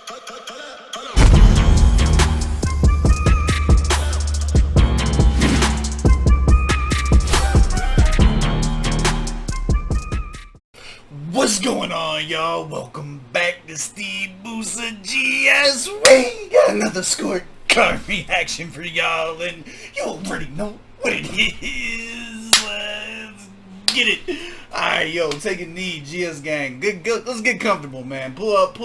What's going on, y'all? Welcome back to SteveBussaGS. We got another scorecard reaction for y'all, and you already know what it is. Let's get it. Alright, yo, take a knee, GSGang. Good. Let's get comfortable, man. Pull up.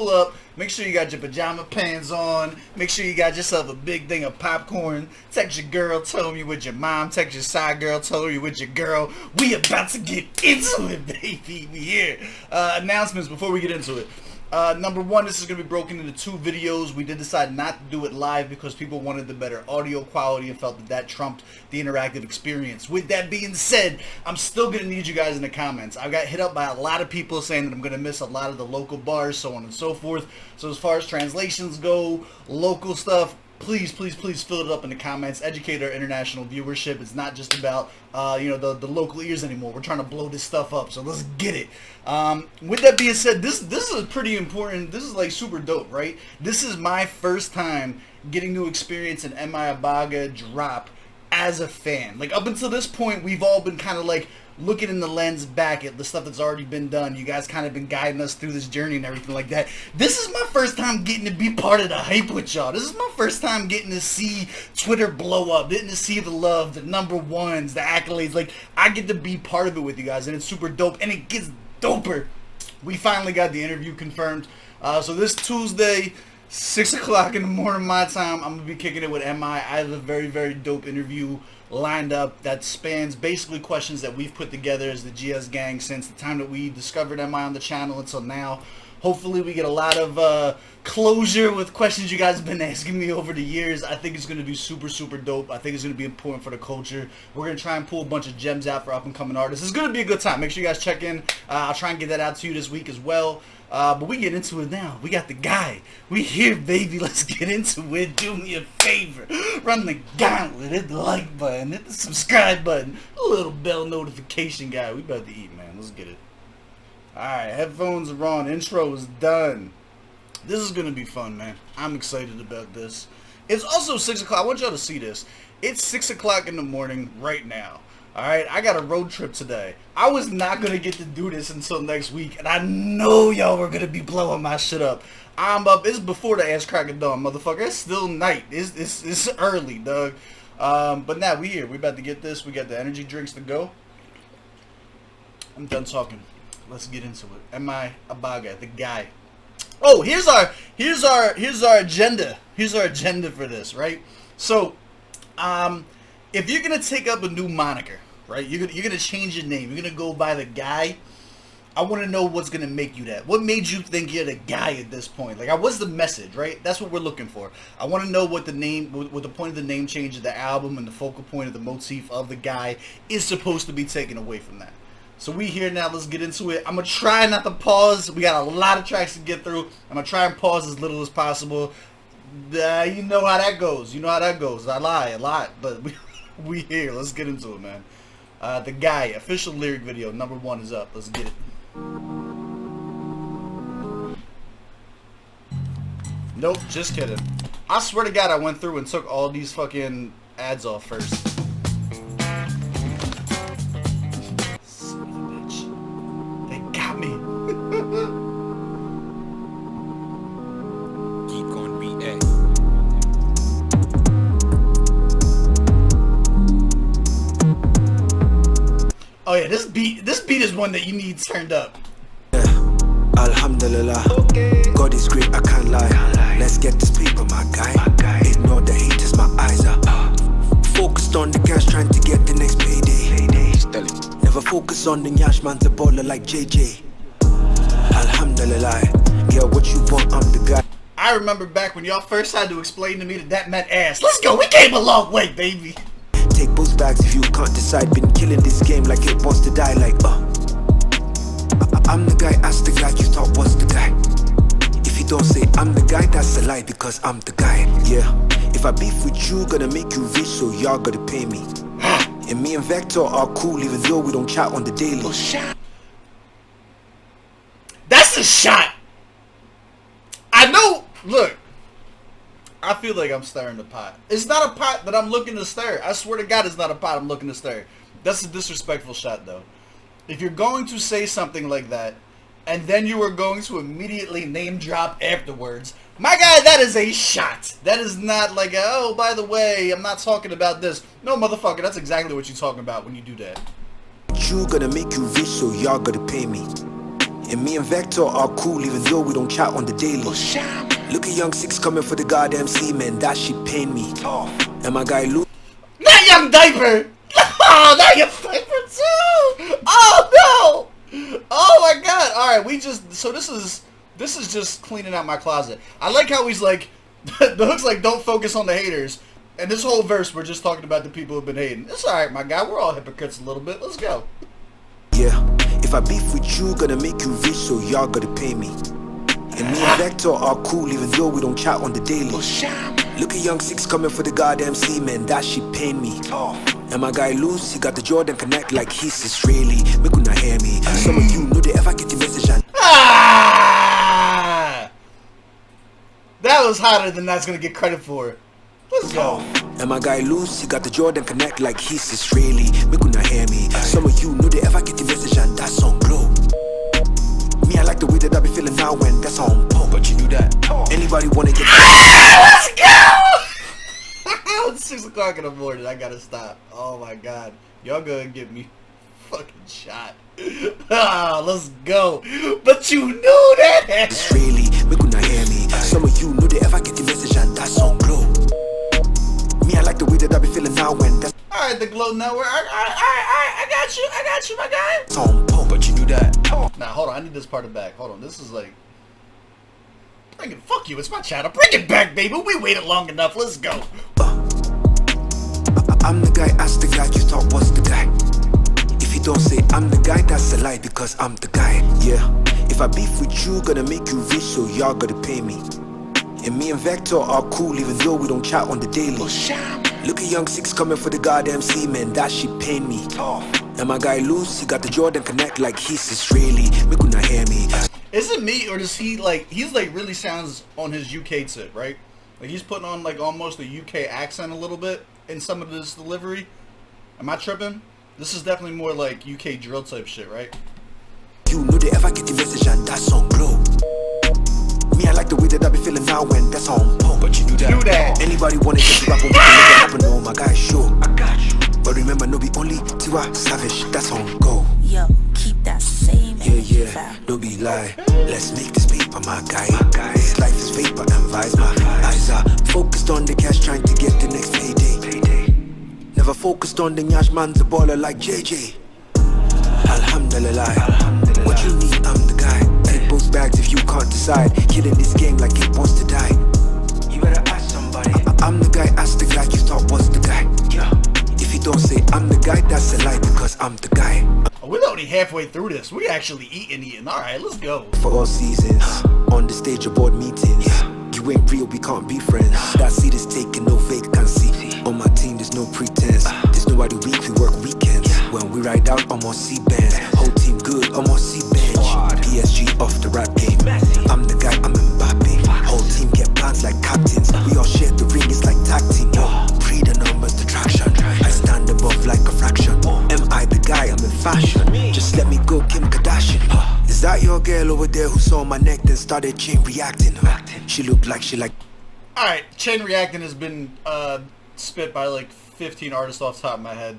Make sure you got your pajama pants on. Make sure you got yourself a big thing of popcorn. Text your girl, tell me with your mom. Text your side girl, tell her you with your girl. We about to get into it, baby. We here. Announcements before we get into it. Number one, this is going to be broken into two videos. We did decide not to do it live because people wanted the better audio quality and felt that trumped the interactive experience. With that being said, I'm still going to need you guys in the comments. I got hit up by a lot of people saying that I'm going to miss a lot of the local bars, so on and so forth. So as far as translations go, local stuff, please fill it up in the comments. Educate our international viewership. It's not just about the local ears anymore. We're trying to blow this stuff up, so let's get it. With that being said, this is pretty important. This is like super dope, right? This is my first time getting to experience an Abaga drop as a fan. Like, up until this point, we've all been kind of like looking in the lens back at the stuff that's already been done. You guys kind of been guiding us through this journey and everything like that. This is my first time getting to be part of the hype with y'all. This is my first time getting to see Twitter blow up, getting to see the love, the number ones, the accolades. Like, I get to be part of it with you guys, and it's super dope, and it gets doper. We finally got the interview confirmed. So this Tuesday, 6 o'clock in the morning my time, I'm going to be kicking it with MI. I have a very dope interview lined up that spans basically questions that we've put together as the GSGang since the time that we discovered MI on the channel until now. Hopefully we get a lot of closure with questions you guys have been asking me over the years. I think it's going to be super dope. I think it's going to be important for the culture. We're going to try and pull a bunch of gems out for up and coming artists. It's going to be a good time. Make sure you guys check in. I'll try and get that out to you this week as well. But we get into it now. We got the guy. We here, baby. Let's get into it. Do me a favor. Run the gauntlet. Hit the like button. Hit the subscribe button. A little bell notification guy. We about to eat, man. Let's get it. Alright, headphones are on. Intro is done. This is going to be fun, man. I'm excited about this. It's also 6 o'clock. I want y'all to see this. It's 6 o'clock in the morning right now. Alright, I got a road trip today. I was not going to get to do this until next week, and I know y'all were going to be blowing my shit up. I'm up. It's before the ass crack of dawn, motherfucker. It's still night. It's early, dog. But now we here. We about to get this. We got the energy drinks to go. I'm done talking. Let's get into it. Abaga, the guy. Oh, here's our agenda. Here's our agenda for this, right? So, if you're gonna take up a new moniker, right? You're gonna change your name. You're gonna go by the guy. I want to know what's gonna make you that. What made you think you're the guy at this point? Like, what's the message, right? That's what we're looking for. I want to know what the name, what the point of the name change of the album and the focal point of the motif of the guy is supposed to be taken away from that. So we here now. Let's get into it. I'm going to try not to pause. We got a lot of tracks to get through. I'm going to try and pause as little as possible. You know how that goes. You know how that goes. I lie a lot, but we here. Let's get into it, man. The guy, official lyric video, number 1 is up. Let's get it. Nope, just kidding. I swear to God I went through and took all these fucking ads off first. Oh yeah, this beat is one that you need turned up. Yeah. Alhamdulillah. Okay. God is great, I can't lie. Let's get this paper, my guy. Ignore the haters, my eyes are focused on the cash, trying to get the next payday. Never focus on the nyash, man's a baller like JJ. Alhamdulillah. Yeah, what you want, I'm the guy. I remember back when y'all first had to explain to me that meant ass. Let's go, we came a long way, baby. Take both bags if you can't decide. Been killing this game like it wants to die. Like I'm the guy, ask the guy you thought was the guy. If you don't say I'm the guy, that's a lie, because I'm the guy. Yeah, if I beef with you, gonna make you rich, so y'all gotta pay me. And me and Vector are cool, even though we don't chat on the daily. Oh, shot. That's a shot. I know Look, I feel like I'm stirring the pot. It's not a pot that I'm looking to stir. I swear to God, it's not a pot I'm looking to stir. That's a disrespectful shot, though. If you're going to say something like that, and then you are going to immediately name drop afterwards, my guy, that is a shot. That is not like, oh, by the way, I'm not talking about this. No, motherfucker, that's exactly what you're talking about when you do that. You gonna make you rich, so y'all gotta pay me. And me and Vector are cool, even though we don't chat on the daily. Look at Young Six coming for the goddamn C, man, that shit pain me. And my guy Luke. Not Young Diaper! Oh, not Young Diaper too! Oh no! Oh my god! Alright, so this is just cleaning out my closet. I like how he's like, the hook's like, don't focus on the haters. And this whole verse, we're just talking about the people who've been hating. It's alright, my guy, we're all hypocrites a little bit. Let's go. Yeah, if I beef with you, gonna make you rich, so y'all gotta pay me. And me and Vector are cool, even though we don't chat on the daily. Look at Young Six coming for the goddamn C, man, that shit pain me. And my guy Luce, he got the Jordan Connect like he's Israeli. Make you not hear me. Some of you know they ever get the message and that was hotter than that's gonna get credit for. Let's go. And my guy Luce, he got the Jordan Connect like he's Israeli. Make you not hear me. Some of you know they ever get the message and that song glow. Me, I like the way that I be feeling now when that's on pump. But you knew that. Anybody wanna get let's go! It's 6 o'clock in the morning. I gotta stop. Oh my god. Y'all gonna get me fucking shot. Let's go. But you knew that. Israeli, make you not hear me. Some of you know they ever get the message and that song glow. Me, I like the way that I be feeling now when that's alright, the Glow Network. I got you, my guy. it's on pump. But you knew that. Now, hold on. I need this part of back. Hold on. This is like... Bring it. Fuck you. It's my channel. Bring it back, baby. We waited long enough. Let's go. I'm the guy, ask the guy, you thought was the guy. If you don't say I'm the guy, that's a lie because I'm the guy. Yeah, if I beef with you, gonna make you rich, so y'all gotta pay me. And me and Vector are cool, even though we don't chat on the daily. Look at Young Six coming for the goddamn C, man, that shit pain me. And my guy Luce, he got the Jordan Connect like he's Israeli. Make you not hear me. Is it me, or does he like, he's like really sounds on his UK tip, right? Like he's putting on like almost a UK accent a little bit in some of this delivery. Am I tripping? This is definitely more like UK drill type shit, right? You know they ever get the message and that song glow. Me, I like the way that I be feeling now when that's on pump. But you knew that. Anybody wanna get the rap on me, can make it happen, no, my guy, sure. I got you. But remember, no be only Tiwa Savage, that's on go. Yo, keep that same energy. Yeah, don't be lie. Let's make this paper, my guy. This life is vapor and vibes, my eyes are focused on the cash, trying to get the next payday. Never focused on the nyash man's a baller like JJ. Alhamdulillah. What you need, I'm the guy. Take both bags if you can't decide. Killing this game like it wants to die. You better ask somebody. I'm the guy, ask the guy you thought was the guy. Yeah. If you don't say I'm the guy, that's a lie because I'm the guy. We're only halfway through this. We actually eating. Alright, let's go. For all seasons, on the stage of board meetings. You ain't real, we can't be friends. That seat is taking no vacancy. On my team, there's no pretense. There's nobody weak, we work weekends. When we ride out, I'm on C-bands. Whole team good, I'm on C-bench. PSG off the rap game. I'm the guy, I'm Mbappe. Whole team get plans like captains. We all share the ring, it's like tag team. Pre the numbers, the traction. I stand above like a fraction. Am I the guy, I'm in fashion. Just let me go, Kim Kardashian. Is that your girl over there who saw my neck then started chain reacting? She looked like she like... Alright, chain reacting has been spit by like 15 artists off the top of my head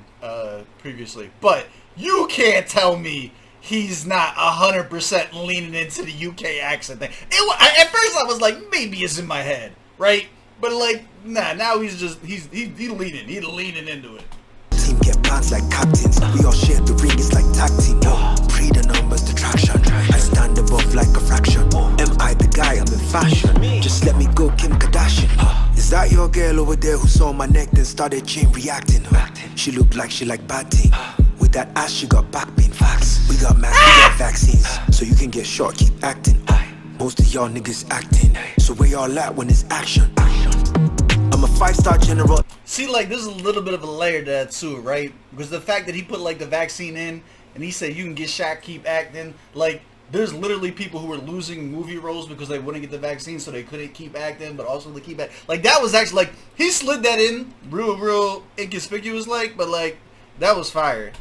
previously. But you can't tell me he's not 100% leaning into the UK accent thing. At first I was like, maybe it's in my head, right? But like, nah, now he's leaning into it. Team get plans like captains. We all share the ring, it's like tag team. Pre the numbers, the traction. I stand above like a fraction. Am I the guy, I'm in fashion. Just let me go, Kim Kardashian. Is that your girl over there who saw my neck then started chain reacting? She looked like she like batting. With that ass she got back pain. Facts. We got masks, we got vaccines. So you can get shot, keep acting. Most of y'all niggas acting. So where y'all at when it's action? I'm a 5-star general. See, like, there's a little bit of a layer to that too, right? Because the fact that he put like the vaccine in and he said you can get shot, keep acting, like there's literally people who were losing movie roles because they wouldn't get the vaccine, so they couldn't keep acting, but also they keep acting. Like, that was actually, like, he slid that in real inconspicuous, like, but, like, that was fire.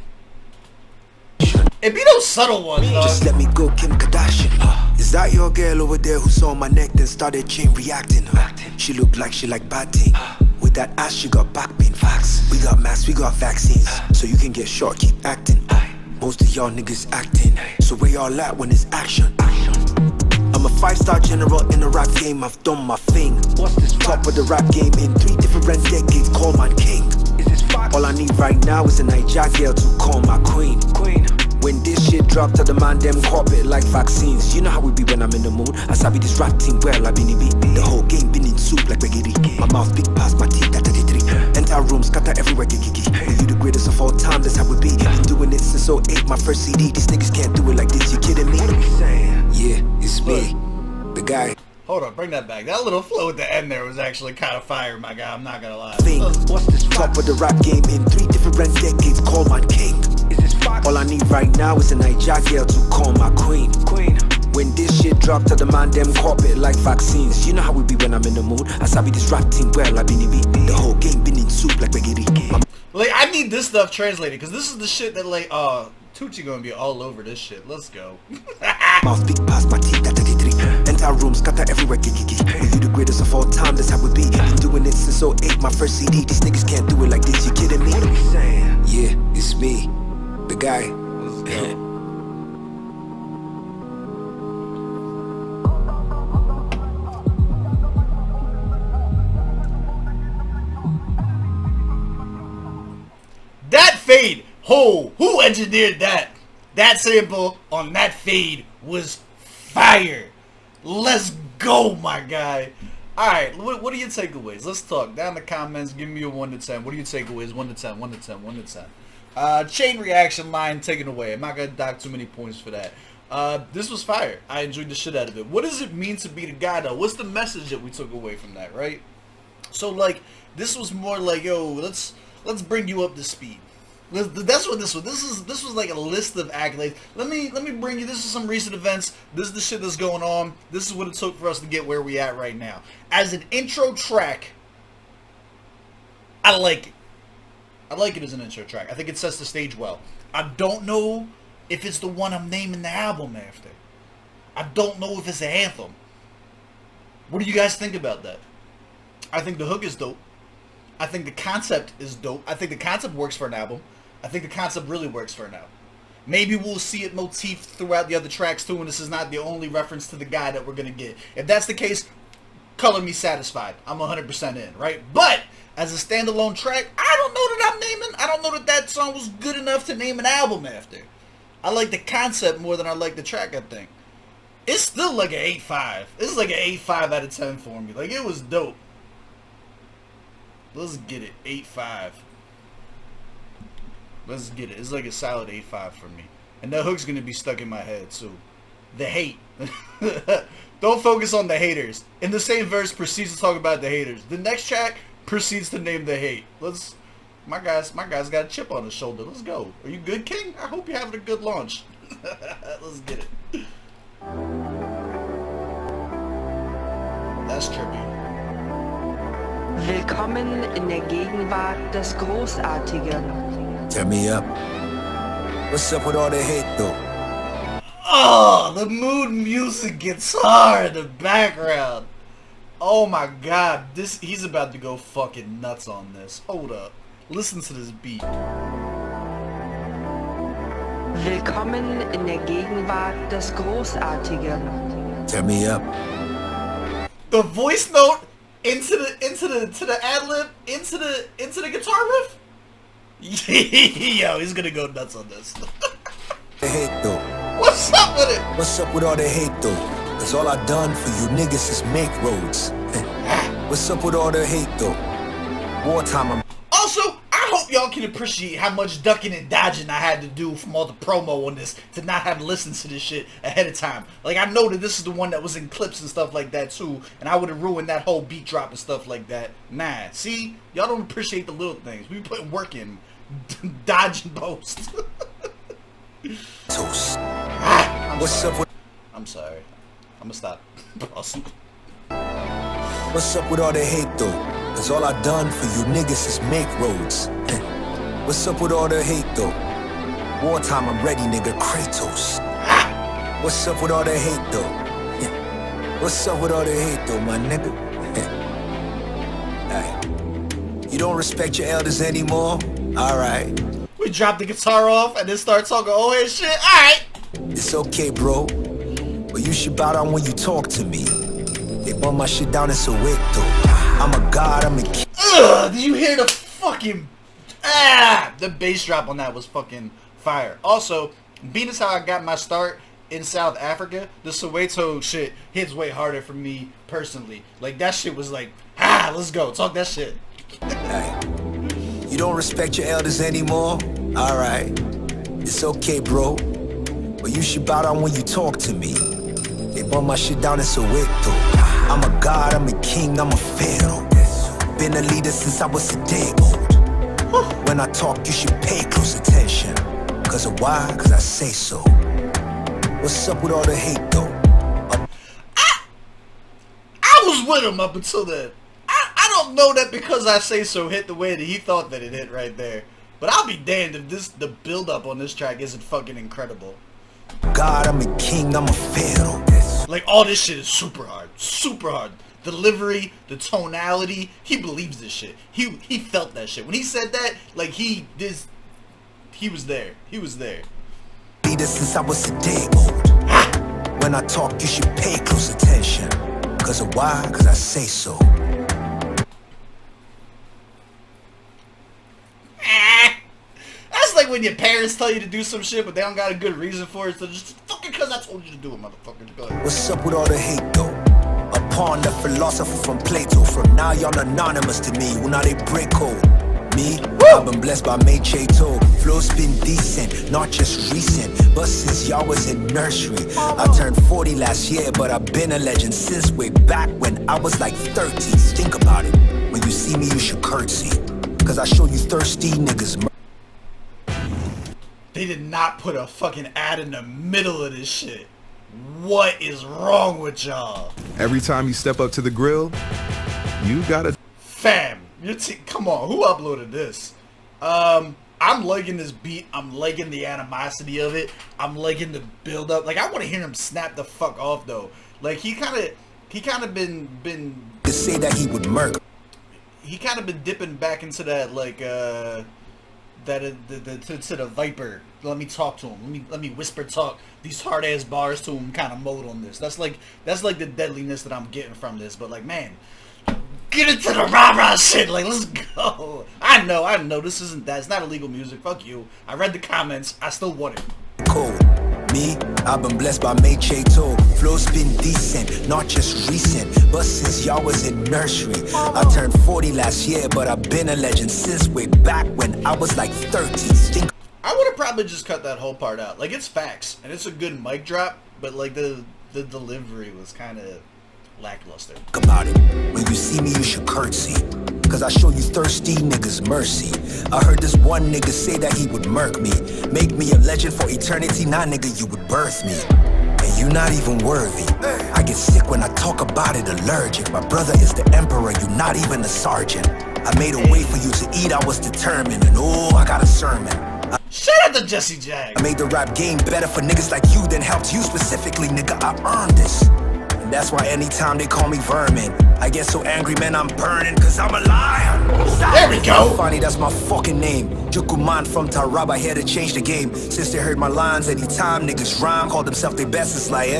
It be those subtle ones, dog. Just let me go, Kim Kardashian. Is that your girl over there who saw my neck then started chain reacting? She looked like she like batting. With that ass, she got back pain. Facts. We got masks, we got vaccines, so you can get shot, keep acting. Most of y'all niggas acting, so where y'all at when it's action? I'm a 5-star general in the rap game, I've done my thing. What's this? Top of the rap game in 3 different decades, call my king. Is this fact? All I need right now is a Niger girl to call my queen. When this shit dropped to the man, them cop it like vaccines. You know how we be when I'm in the mood. I sabi this rap team well, I been in beat. The whole game been in soup like spaghetti. My mouth big past my teeth, that 33. Entire room, scatter everywhere, kiki. You the greatest of all time, that's how we be. Been doing it since 08, my first CD. These niggas can't do it like this, you kidding me? What are we saying? Yeah, it's me, the guy. Hold on, bring that back. That little flow at the end there was actually kind of fire, my guy. I'm not gonna lie. What's this? Top of the rap game in 3 different decades, call my king. Is this fact? All I need right now is a Niger girl to call my queen. When this shit dropped to the man, them cop it like vaccines. You know how we be when I'm in the mood. I sabi this rap team well, I been in beat. The whole game been in soup like spaghetti. Like, I need this stuff translated, because this is the shit that, like, Tucci gonna be all over this shit. Let's go. Mouth big past my teeth, that 33. Entire room, scatter everywhere, kiki. You the greatest of all time, that's how we be. Been doing it since 08, my first CD. These niggas can't do it like this, you kidding me? What are we saying? Yeah, it's me, the guy. Let's go. That fade, who engineered that? That sample on that fade was fire. Let's go, my guy. Alright, what are your takeaways? Let's talk. Down in the comments, give me a 1 to 10. What are your takeaways? 1 to 10, 1 to 10, 1 to 10. Chain reaction line taken away. I'm not going to dock too many points for that. This was fire. I enjoyed the shit out of it. What does it mean to be the guy, though? What's the message that we took away from that, right? So, like, this was more like, yo, let's bring you up to speed. That's what this was. This was like a list of accolades. Let me bring you. This is some recent events. This is the shit that's going on. This is what it took for us to get where we at right now. As an intro track, I like it. I like it as an intro track. I think it sets the stage well. I don't know if it's the one I'm naming the album after. I don't know if it's an anthem. What do you guys think about that? I think the hook is dope. I think the concept is dope. I think the concept works for an album. I think the concept really works for an album. Maybe we'll see it motif throughout the other tracks too, and this is not the only reference to the guy that we're going to get. If that's the case, color me satisfied. I'm 100% in, right? But as a standalone track, I don't know that I'm naming. I don't know that that song was good enough to name an album after. I like the concept more than I like the track, I think. It's still like an 8.5. This is like an 8.5 out of 10 for me. Like, it was dope. Let's get it. 8.5. Let's get it. It's like a solid 8.5 for me. And that hook's going to be stuck in my head, too. The hate. Don't focus on the haters. In the same verse, proceeds to talk about the haters. The next track proceeds to name the hate. Let's... My guy's got a chip on his shoulder. Let's go. Are you good, King? I hope you're having a good launch. Let's get it. That's trippy. Willkommen in der Gegenwart des Großartigen. Turn me up. What's up with all the hate though? Oh, the mood music gets hard in the background. Oh my god, he's about to go fucking nuts on this. Hold up. Listen to this beat. Willkommen in der Gegenwart des Großartigen. Turn me up. The voice note into the ad lib into the guitar riff. Yo, he's gonna go nuts on this. The hate though. What's up with it? What's up with all the hate though? Cause all I done for you niggas is make roads. What's up with all the hate though? Wartime I'm... Also, I hope y'all can appreciate how much ducking and dodging I had to do from all the promo on this to not have listened to this shit ahead of time. Like, I know that this is the one that was in clips and stuff like that too, and I would have ruined that whole beat drop and stuff like that. Nah, see? Y'all don't appreciate the little things. We be putting work in. Dodge and post. Toast. What's up with... I'm sorry. I'm gonna stop. Awesome. What's up with all the hate though? Cause all I done for you niggas is make roads. What's up with all the hate though? Wartime, I'm ready, nigga, Kratos. What's up with all the hate though? What's up with all the hate though, my nigga? You don't respect your elders anymore? Alright. We drop the guitar off and then start talking old head shit. Alright. It's okay, bro. But you should bow down when you talk to me. They burn my shit down in Soweto. I'm a god, I'm a king. Ugh, did you hear the fucking... the bass drop on that was fucking fire. Also, being as how I got my start in South Africa, the Soweto shit hits way harder for me personally. Like, that shit was like, let's go, talk that shit. Hey, you don't respect your elders anymore? Alright. It's okay, bro. But you should bow down when you talk to me. They burn my shit down in Soweto. I'm a god, I'm a king, I'm a pharaoh. Been a leader since I was a day old. When I talk, you should pay close attention. Cause of why? Cause I say so. What's up with all the hate though? I was with him up until then. I don't know that because I say so hit the way that he thought that it hit right there. But I'll be damned if the build up on this track isn't fucking incredible. God, I'm a king, I'm a pharaoh. Like, all this shit is super hard. Super hard. The delivery, the tonality, he believes this shit. He felt that shit. When he said that, like, he was there. He was there. Leader since I was a day old. When I talk, you should pay close attention. Cause of why? Cause I say so. That's like when your parents tell you to do some shit, but they don't got a good reason for it. So just fucking cause I told you to do it, motherfucker. Go ahead. What's up with all the hate though? Upon the philosopher from Plato. From now y'all anonymous to me. Well, now they break code. Me, I've been blessed by May Chato. Flow's been decent, not just recent, but since y'all was in nursery. I turned 40 last year, but I've been a legend since way back when I was like 30. Think about it. When you see me, you should curtsy. Cause I show you thirsty niggas. They did not put a fucking ad in the middle of this shit. What is wrong with y'all? Every time you step up to the grill, you gotta... Fam, come on, who uploaded this? I'm liking this beat. I'm liking the animosity of it. I'm liking the build up. Like, I want to hear him snap the fuck off though. Like, he kind of been to say that he would murk. He kind of been dipping back into that, like, to the Viper. Let me talk to him. Let me whisper talk these hard ass bars to him kind of mode on this. That's like the deadliness that I'm getting from this. But like, man, get into the rah-rah shit. Like, let's go. I know this isn't that. It's not illegal music. Fuck you. I read the comments. I still want it. Cold. Me, I've been blessed by May Chato. Flow's been decent, not just recent, but since y'all was in nursery. I turned 40 last year, but I've been a legend since way back when I was like 30. I would have probably just cut that whole part out. Like, it's facts, and it's a good mic drop, but like the delivery was kind of lackluster. About it. When you see me, you should curtsy. Cause I show you thirsty niggas mercy. I heard this one nigga say that he would murk me. Make me a legend for eternity. Nah, nigga, you would birth me. And you not even worthy. I get sick when I talk about it, allergic. My brother is the emperor, you not even a sergeant. I made a way for you to eat, I was determined. And oh, I got a sermon. Shout out to GSGang. I made the rap game better for niggas like you than helped you specifically, nigga. I earned this. And that's why anytime they call me vermin, I get so angry, man, I'm burning, cause I'm a lion. There we go. Funny, that's my fucking name. Jukuman from Taraba, here to change the game. Since they heard my lines, anytime niggas rhyme, call themselves their best, it's like,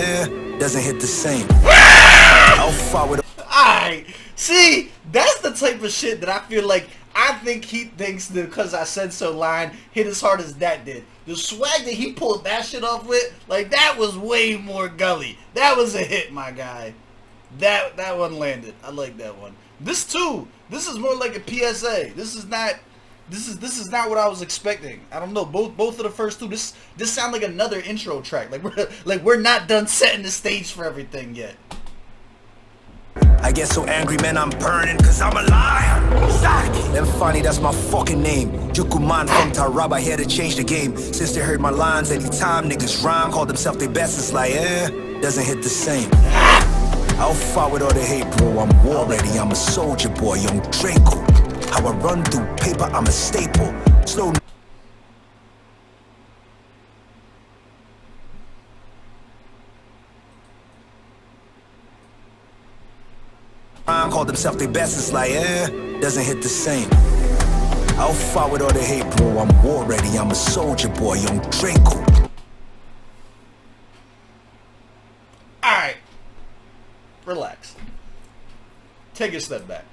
doesn't hit the same. How far with Alright, see, that's the type of shit that I feel like, I think he thinks that because I said so line hit as hard as that did. The swag that he pulled that shit off with, like, that was way more gully. That was a hit, my guy. That one landed. I like that one. This too. This is more like a PSA. This is not what I was expecting. I don't know. Both of the first two. This sound like another intro track. Like we're not done setting the stage for everything yet. I get so angry, man, I'm burning, cause I'm a lion. Them funny, that's my fucking name. Jukuman from Taraba, here to change the game. Since they heard my lines, anytime niggas rhyme, call themselves their best, it's like, doesn't hit the same. I'll fight with all the hate, bro. I'm war ready. I'm a soldier boy, young Draco. How I run through paper, I'm a staple. Slow. Call themselves their best, it's like, doesn't hit the same. I'll fight with all the hate, bro. I'm war ready. I'm a soldier boy, young Draco. Alright. Relax. Take a step back.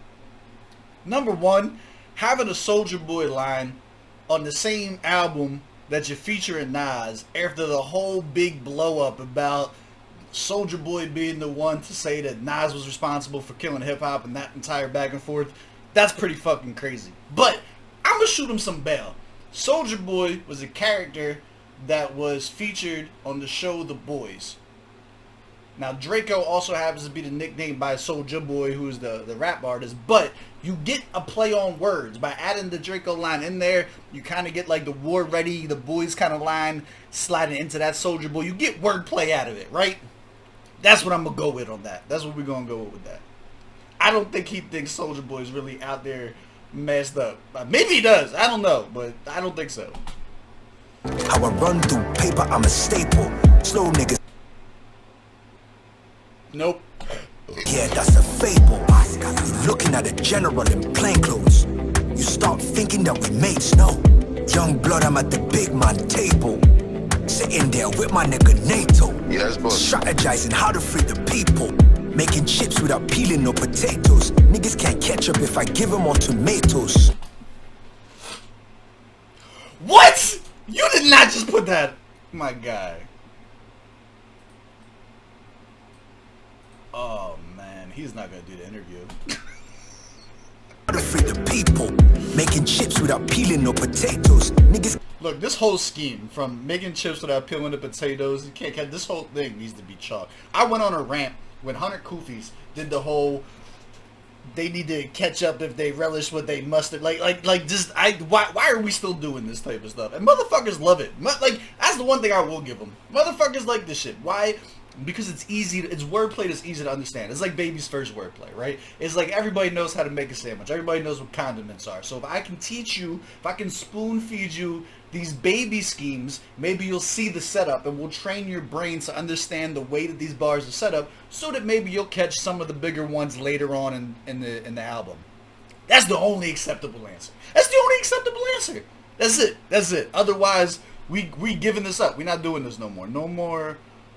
Number one, having a Soulja Boy line on the same album that you're featuring Nas after the whole big blow up about Soulja Boy being the one to say that Nas was responsible for killing hip hop and that entire back and forth, that's pretty fucking crazy. But I'm gonna shoot him some bail. Soulja Boy was a character that was featured on the show The Boys. Now Draco also happens to be the nickname by Soulja Boy, who is the rap artist, but you get a play on words by adding the Draco line in there. You kind of get like the war ready, the boys kind of line sliding into that Soulja Boy. You get wordplay out of it, right? That's what I'm gonna go with on that. That's what we're gonna go with that. I don't think he thinks Soulja Boy is really out there messed up. Maybe he does. I don't know, but I don't think so. How I run through paper, I'm a staple. Slow niggas. Nope. Yeah, that's a fable. You're looking at a general in plain clothes. You start thinking that we mates, no. Young blood, I'm at the big man table. Sitting there with my nigga NATO. Yes, boss. Strategizing how to free the people. Making chips without peeling no potatoes. Niggas can't catch up if I give them all tomatoes. What? You did not just put that, my guy. Oh man, he's not gonna do the interview. How to free the people. Making chips without peeling no potatoes. Niggas. Look, this whole scheme, from making chips without peeling the potatoes, you can't catch, this whole thing needs to be chalked. I went on a rant when Hunter Kufis did the whole, they need to catch up if they relish what they mustard. Why are we still doing this type of stuff? And motherfuckers love it. Like, that's the one thing I will give them. Motherfuckers like this shit. Why? Because it's easy, it's wordplay that's easy to understand. It's like baby's first wordplay, right? It's like everybody knows how to make a sandwich. Everybody knows what condiments are. So if I can teach you, if I can spoon feed you these baby schemes, maybe you'll see the setup and we'll train your brain to understand the way that these bars are set up so that maybe you'll catch some of the bigger ones later on in the album. That's the only acceptable answer. That's the only acceptable answer. That's it. That's it. Otherwise, we giving this up. We're not doing this no more.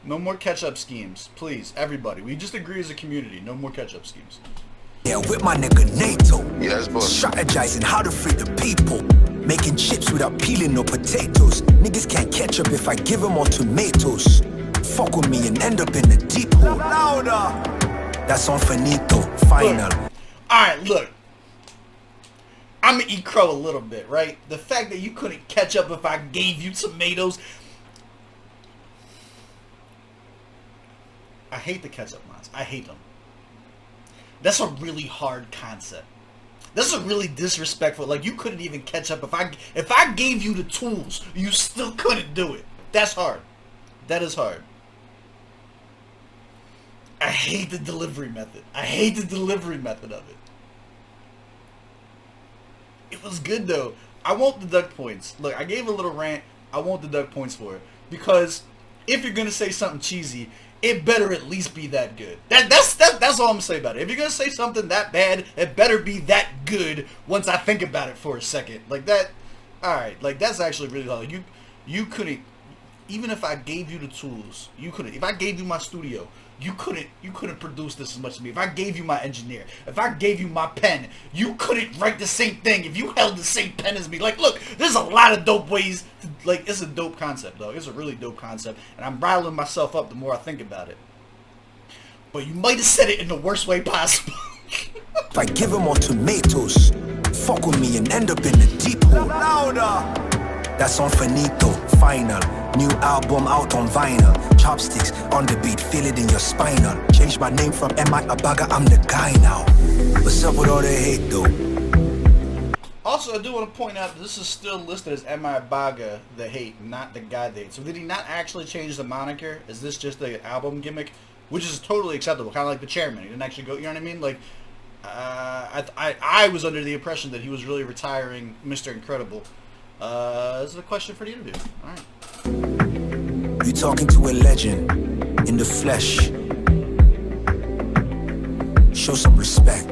No more catch-up schemes. Please, everybody. We just agree as a community. No more catch-up schemes. Yeah, with my nigga NATO. Yes, boss. Strategizing how to free the people. Making chips without peeling no potatoes. Niggas can't catch up if I give them all tomatoes. Fuck with me and end up in the deep hole. That's on finito. Final. Alright, look. I'm gonna eat crow a little bit, right? The fact that you couldn't catch up if I gave you tomatoes. I hate the catch-up lines. I hate them. That's a really hard concept. That's a really disrespectful. Like, you couldn't even catch up if I gave you the tools, you still couldn't do it. That's hard. That is hard. I hate the delivery method. I hate the delivery method of it. It was good though. I won't deduct points. Look, I gave a little rant. I won't deduct points for it because if you're gonna say something cheesy, it better at least be that good. That's all I'm gonna say about it. If you're gonna say something that bad, it better be that good once I think about it for a second. Like that, alright, like that's actually really hard. You couldn't, even if I gave you the tools, you couldn't. If I gave you my studio, you couldn't produce this as much as me. If I gave you my engineer, if I gave you my pen, you couldn't write the same thing if you held the same pen as me. Like, look, there's a lot of dope ways to, like, it's a dope concept, dog. It's a really dope concept, and I'm riling myself up the more I think about it. But you might have said it in the worst way possible. If I give them all tomatoes, fuck with me and end up in the deep hole. That's on finito, final. New album out on vinyl. Chopsticks on the beat, feel it in your spinal. Change my name from M.I. Abaga, I'm the guy now. What's up with all the hate though? Also, I do want to point out that this is still listed as Abaga, the hate, not the guy they hate. So did he not actually change the moniker? Is this just the album gimmick? Which is totally acceptable, kind of like the chairman. He didn't actually go, you know what I mean? Like, I was under the impression that he was really retiring Mr. Incredible. This is a question for the interview. All right. You talking to a legend in the flesh. Show some respect.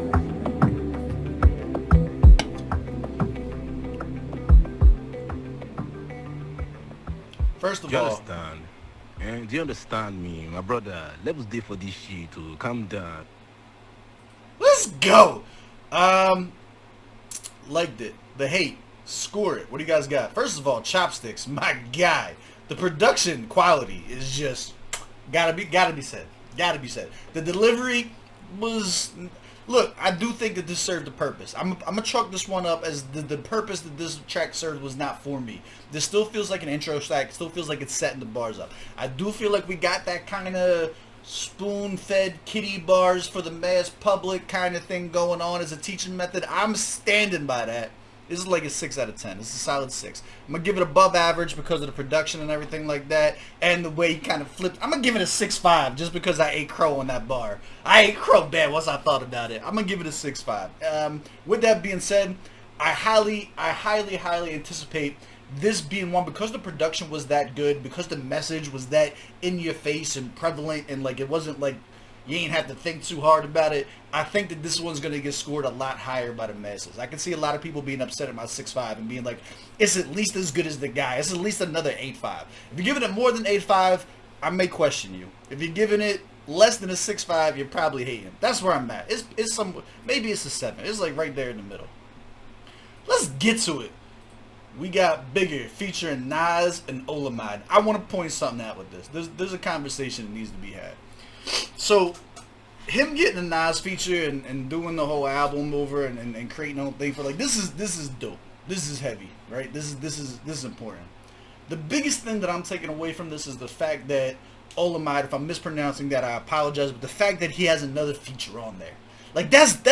First of Do you all, understand? Do you understand me, my brother? Let's do for this shit to calm down. let's go. Liked it. The hate. Score it. What do you guys got? First of all, Chopsticks, my guy. The production quality is just gotta be said. Gotta be said. The delivery was. Look, I do think that this served a purpose. I'm gonna chalk this one up as the purpose that this track served was not for me. This still feels like an intro track. It still feels like it's setting the bars up. I do feel like we got that kind of spoon-fed kiddie bars for the mass public kind of thing going on as a teaching method. I'm standing by that. This is like a 6 out of 10. This is a solid 6. I'm going to give it above average because of the production and everything like that. And the way he kind of flipped. I'm going to give it a 6.5 just because I ate crow on that bar. I ate crow bad once I thought about it. I'm going to give it a 6.5. With that being said, I highly anticipate this being one because the production was that good, because the message was that in your face and prevalent, and like it wasn't like you ain't have to think too hard about it. I think that this one's going to get scored a lot higher by the masses. I can see a lot of people being upset at my 6.5 and being like, it's at least as good as the guy. It's at least another 8.5. If you're giving it more than 8.5, I may question you. If you're giving it less than a 6.5, you're probably hating. That's where I'm at. It's some, maybe it's a 7. It's like right there in the middle. Let's get to it. We got Bigger featuring Nas and Olamide. I want to point something out with this. There's a conversation that needs to be had. So, him getting a Nas feature and doing the whole album over and creating a whole thing for like this is dope. This is heavy, right? This is important. The biggest thing that I'm taking away from this is the fact that Olamide, if I'm mispronouncing that, I apologize, but the fact that he has another feature on there. Like that's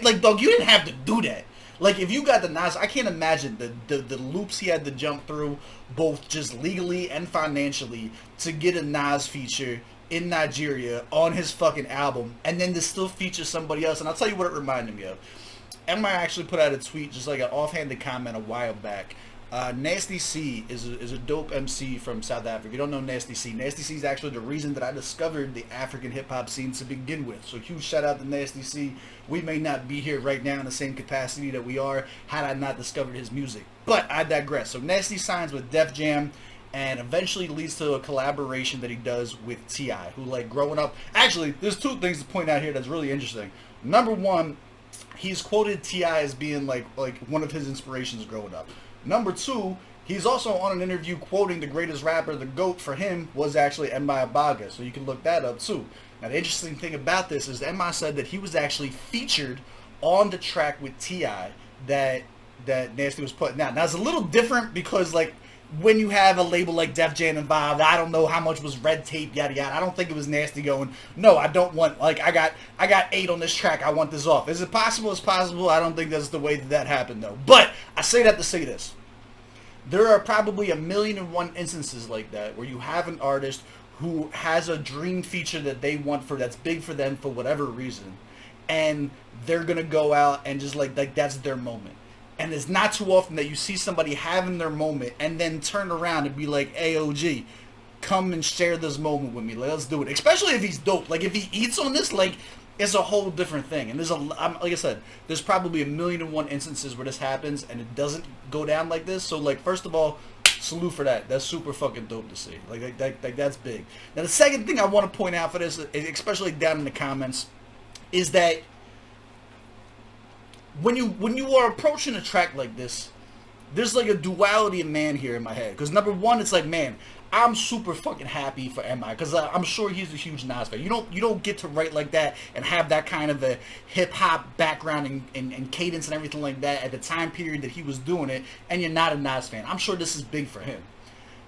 like, dog, you didn't have to do that. Like, if you got the Nas, I can't imagine the loops he had to jump through, both just legally and financially, to get a Nas feature in Nigeria on his fucking album, and then to still feature somebody else. And I'll tell you what it reminded me of. Emma actually put out a tweet, just like an offhanded comment a while back. Nasty C is a dope MC from South Africa. You don't know Nasty C. Nasty C is actually the reason that I discovered the African hip-hop scene to begin with. So huge shout out to Nasty C. We may not be here right now in the same capacity that we are had I not discovered his music. But I digress. So Nasty signs with Def Jam and eventually leads to a collaboration that he does with T.I., who, like, growing up... Actually, there's two things to point out here that's really interesting. Number one, he's quoted T.I. as being like one of his inspirations growing up. Number two, he's also on an interview quoting the greatest rapper, the GOAT for him was actually Abaga, so you can look that up too. Now the interesting thing about this is M.I said that he was actually featured on the track with T.I. that Nasty was putting out. Now it's a little different because, like, when you have a label like Def Jam involved, I don't know how much was red tape, yada yada. I don't think it was Nasty going, no, I don't want, like, I got 8 on this track, I want this off. Is it possible? It's possible. I don't think that's the way that happened though. But I say that to say this. There are probably 1,000,001 instances like that where you have an artist who has a dream feature that they want that's big for them for whatever reason, and they're gonna go out and just like that's their moment. And it's not too often that you see somebody having their moment and then turn around and be like, AOG, come and share this moment with me. Let's do it. Especially if he's dope. Like, if he eats on this, like, it's a whole different thing. And like I said, there's probably 1,000,001 instances where this happens and it doesn't go down like this. So, like, first of all, salute for that. That's super fucking dope to see. Like that's big. Now, the second thing I want to point out for this, especially down in the comments, is that when you are approaching a track like this, there's like a duality of man here in my head. Because number one, it's like, man, I'm super fucking happy for M.I. because I'm sure he's a huge Nas fan. You don't get to write like that and have that kind of a hip hop background and cadence and everything like that at the time period that he was doing it, and you're not a Nas fan. I'm sure this is big for him.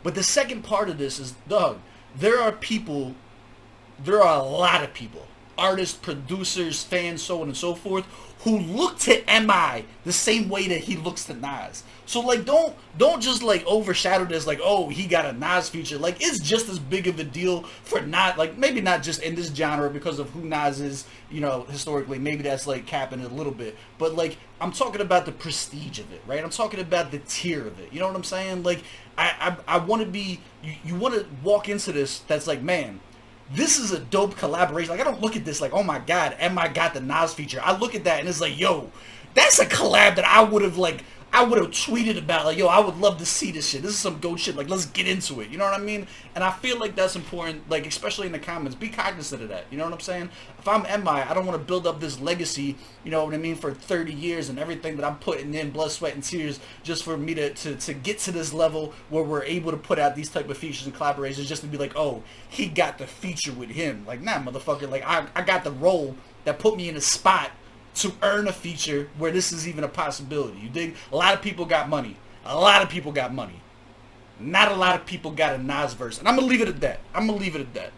But the second part of this is, dog, there are a lot of people artists, producers, fans, so on and so forth, who look to MI the same way that he looks to Nas. So like don't just like overshadow this like, oh, he got a Nas feature. Like it's just as big of a deal for not like maybe not just in this genre because of who Nas is, you know, historically. Maybe that's like capping it a little bit. But like I'm talking about the prestige of it, right? I'm talking about the tier of it. You know what I'm saying? Like I want to be you want to walk into this that's like, man, this is a dope collaboration. Like, I don't look at this like, oh my god, MI got the Nas feature. I look at that and it's like, yo, that's a collab that I would have tweeted about. Like, yo, I would love to see this shit. This is some goat shit. Like, let's get into it. You know what I mean? And I feel like that's important, like, especially in the comments. Be cognizant of that. You know what I'm saying? If I'm MI, I don't want to build up this legacy, you know what I mean, for 30 years and everything that I'm putting in blood, sweat, and tears just for me to get to this level where we're able to put out these type of features and collaborations just to be like, oh, he got the feature with him. Like, nah, motherfucker. Like, I got the role that put me in a spot to earn a feature where this is even a possibility. You dig? A lot of people got money. A lot of people got money. Not a lot of people got a Nas verse. And I'm going to leave it at that.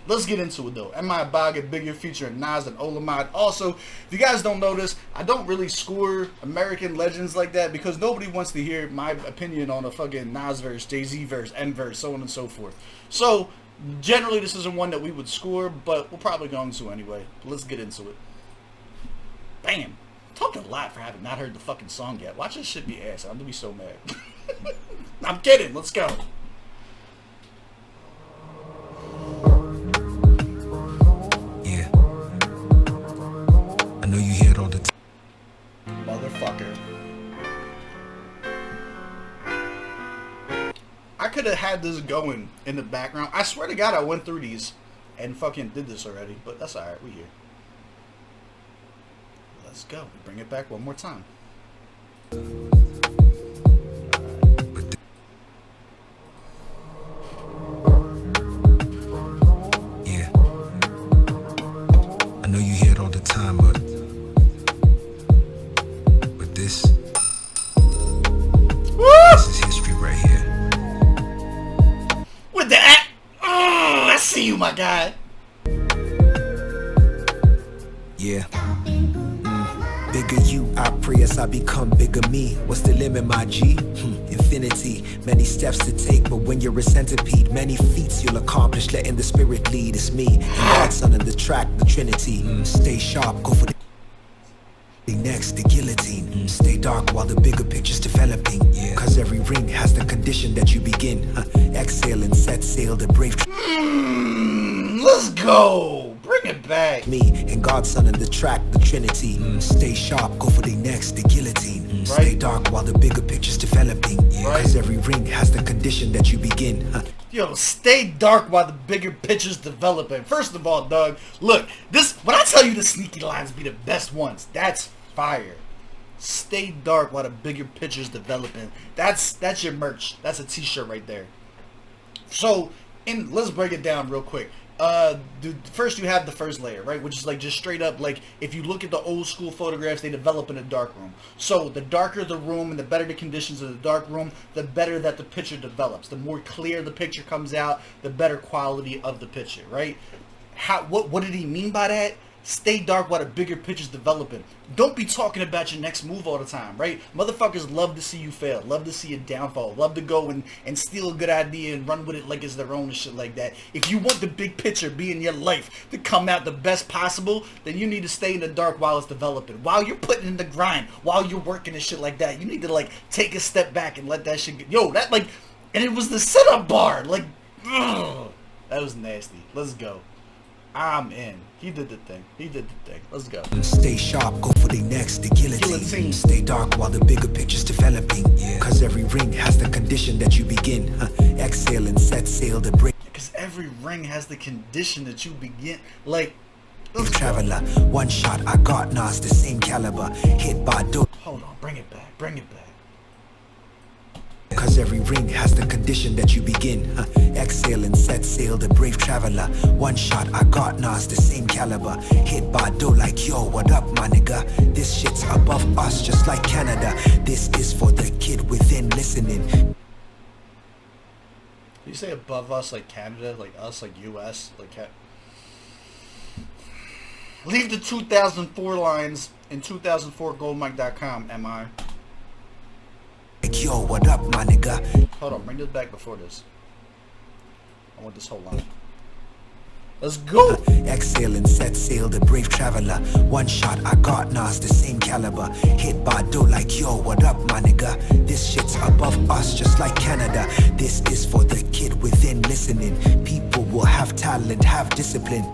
Let's get into it though. MI Abaga, bigger featuring Nas and Olamide. Also, if you guys don't know this, I don't really score American legends like that because nobody wants to hear my opinion on a fucking Nas verse, Jay-Z verse, N verse, so on and so forth. So, generally this isn't one that we would score, but we're probably going to anyway. Let's get into it. Bam. Talked a lot for having not heard the fucking song yet. Watch this shit be ass. I'm gonna be so mad. I'm kidding. Let's go. Yeah. I know you hear it all the time. Motherfucker. I could have had this going in the background. I swear to God I went through these and fucking did this already. But that's alright. We here. Let's go. Bring it back one more time. Yeah. I know you hear it all the time, but this is history right here. With the act. Oh, I see you, my guy. Yeah. Bigger you, I pray as I become bigger me. What's the limit, my G? Infinity. Many steps to take, but when you're a centipede, many feats you'll accomplish, letting the spirit lead. It's me and Godson on the track, the Trinity. Stay sharp, go for the next, the guillotine. Stay dark while the bigger picture's developing. Cause every ring has the condition that you begin. Exhale and set sail the brave. Let's go. Bring it back. Me and Godson on the track, the Trinity. Stay sharp, go for the next, the guillotine. Stay dark while the bigger picture's developing. Cause every ring has the condition that you begin. Yo, stay dark while the bigger picture's developing. First of all, Doug, look, this when I tell you the sneaky lines be the best ones, that's fire. Stay dark while the bigger picture's developing. That's your merch. That's a t-shirt right there. So, let's break it down real quick. First you have the first layer, right, which is like just straight up like if you look at the old school photographs, they develop in a dark room. So the darker the room and the better the conditions of the dark room, the better that the picture develops. The more clear the picture comes out, the better quality of the picture, right? What did he mean by that? Stay dark while the bigger picture's developing. Don't be talking about your next move all the time, right? Motherfuckers love to see you fail, love to see a downfall, love to go and steal a good idea and run with it like it's their own and shit like that. If you want the big picture be in your life to come out the best possible, then you need to stay in the dark while it's developing. While you're putting in the grind, while you're working and shit like that, you need to like take a step back and let that shit get, yo, that like, and it was the setup bar, like, ugh, that was nasty. Let's go. I'm in. He did the thing. Let's go. Stay sharp, go for the next, the guillotine. Stay dark while the bigger picture's developing. Cause every ring has the condition that you begin. Exhale and set sail the break. Cause every ring has the condition that you begin. Like, traveler, one shot, I got Nas, the same caliber. Hit by dope. Hold on, bring it back. Cause every ring has the condition that you begin. Exhale and set sail the brave traveler. One shot, I got Nas, the same caliber. Hit by dough like, yo, what up, my nigga? This shit's above us, just like Canada. This is for the kid within listening. You say above us like Canada, like us, like US, like Leave the 2004 lines in 2004goldmike.com, MI. Like, yo, what up, my nigga? Hold on, bring this back before this. I want this whole line. Let's go! Exhale and set sail, the brave traveler. One shot, I got Nas, the same caliber. Hit Bado like, yo, what up, my nigga? This shit's above us, just like Canada. This is for the kid within listening. People will have talent, have discipline.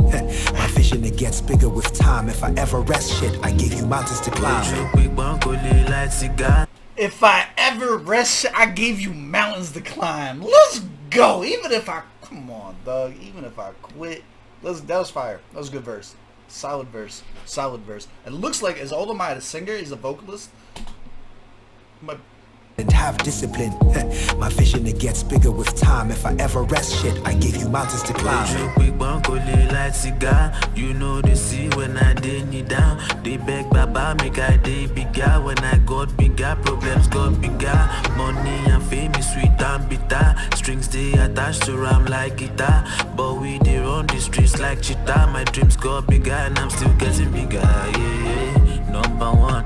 My vision, it gets bigger with time. If I ever rest shit, I give you mountains to climb. If I ever rest, I gave you mountains to climb. Let's go. Even if I, come on, dog. Even if I quit, that was fire. That was a good verse. Solid verse. Solid verse. It looks like, is Oldemai a singer? He's a vocalist. And have discipline. My vision, it gets bigger with time. If I ever rest shit, I give you mountains to climb. You know the see when I did knee down. They beg Baba make I day bigger. When I got bigger, problems got bigger. Money and fame is sweet and bitter. Strings they attached to ram like guitar. But we they run the streets like cheetah. My dreams got bigger and I'm still getting bigger. Yeah. Number one.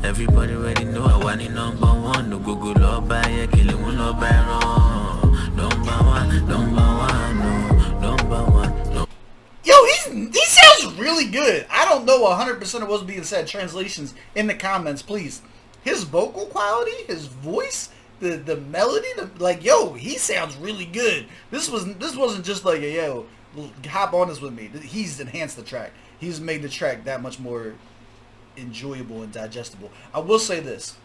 Everybody already know I want it number one. No go love by yeah, kill it no by wrong. Number one, no. Number one, no. Yo, he sounds really good. I don't know 100% of what's being said. Translations in the comments, please. His vocal quality, his voice, the melody, like, yo, he sounds really good. This wasn't just like a, yo, hop on this with me. He's enhanced the track. He's made the track that much more enjoyable and digestible. I will say this.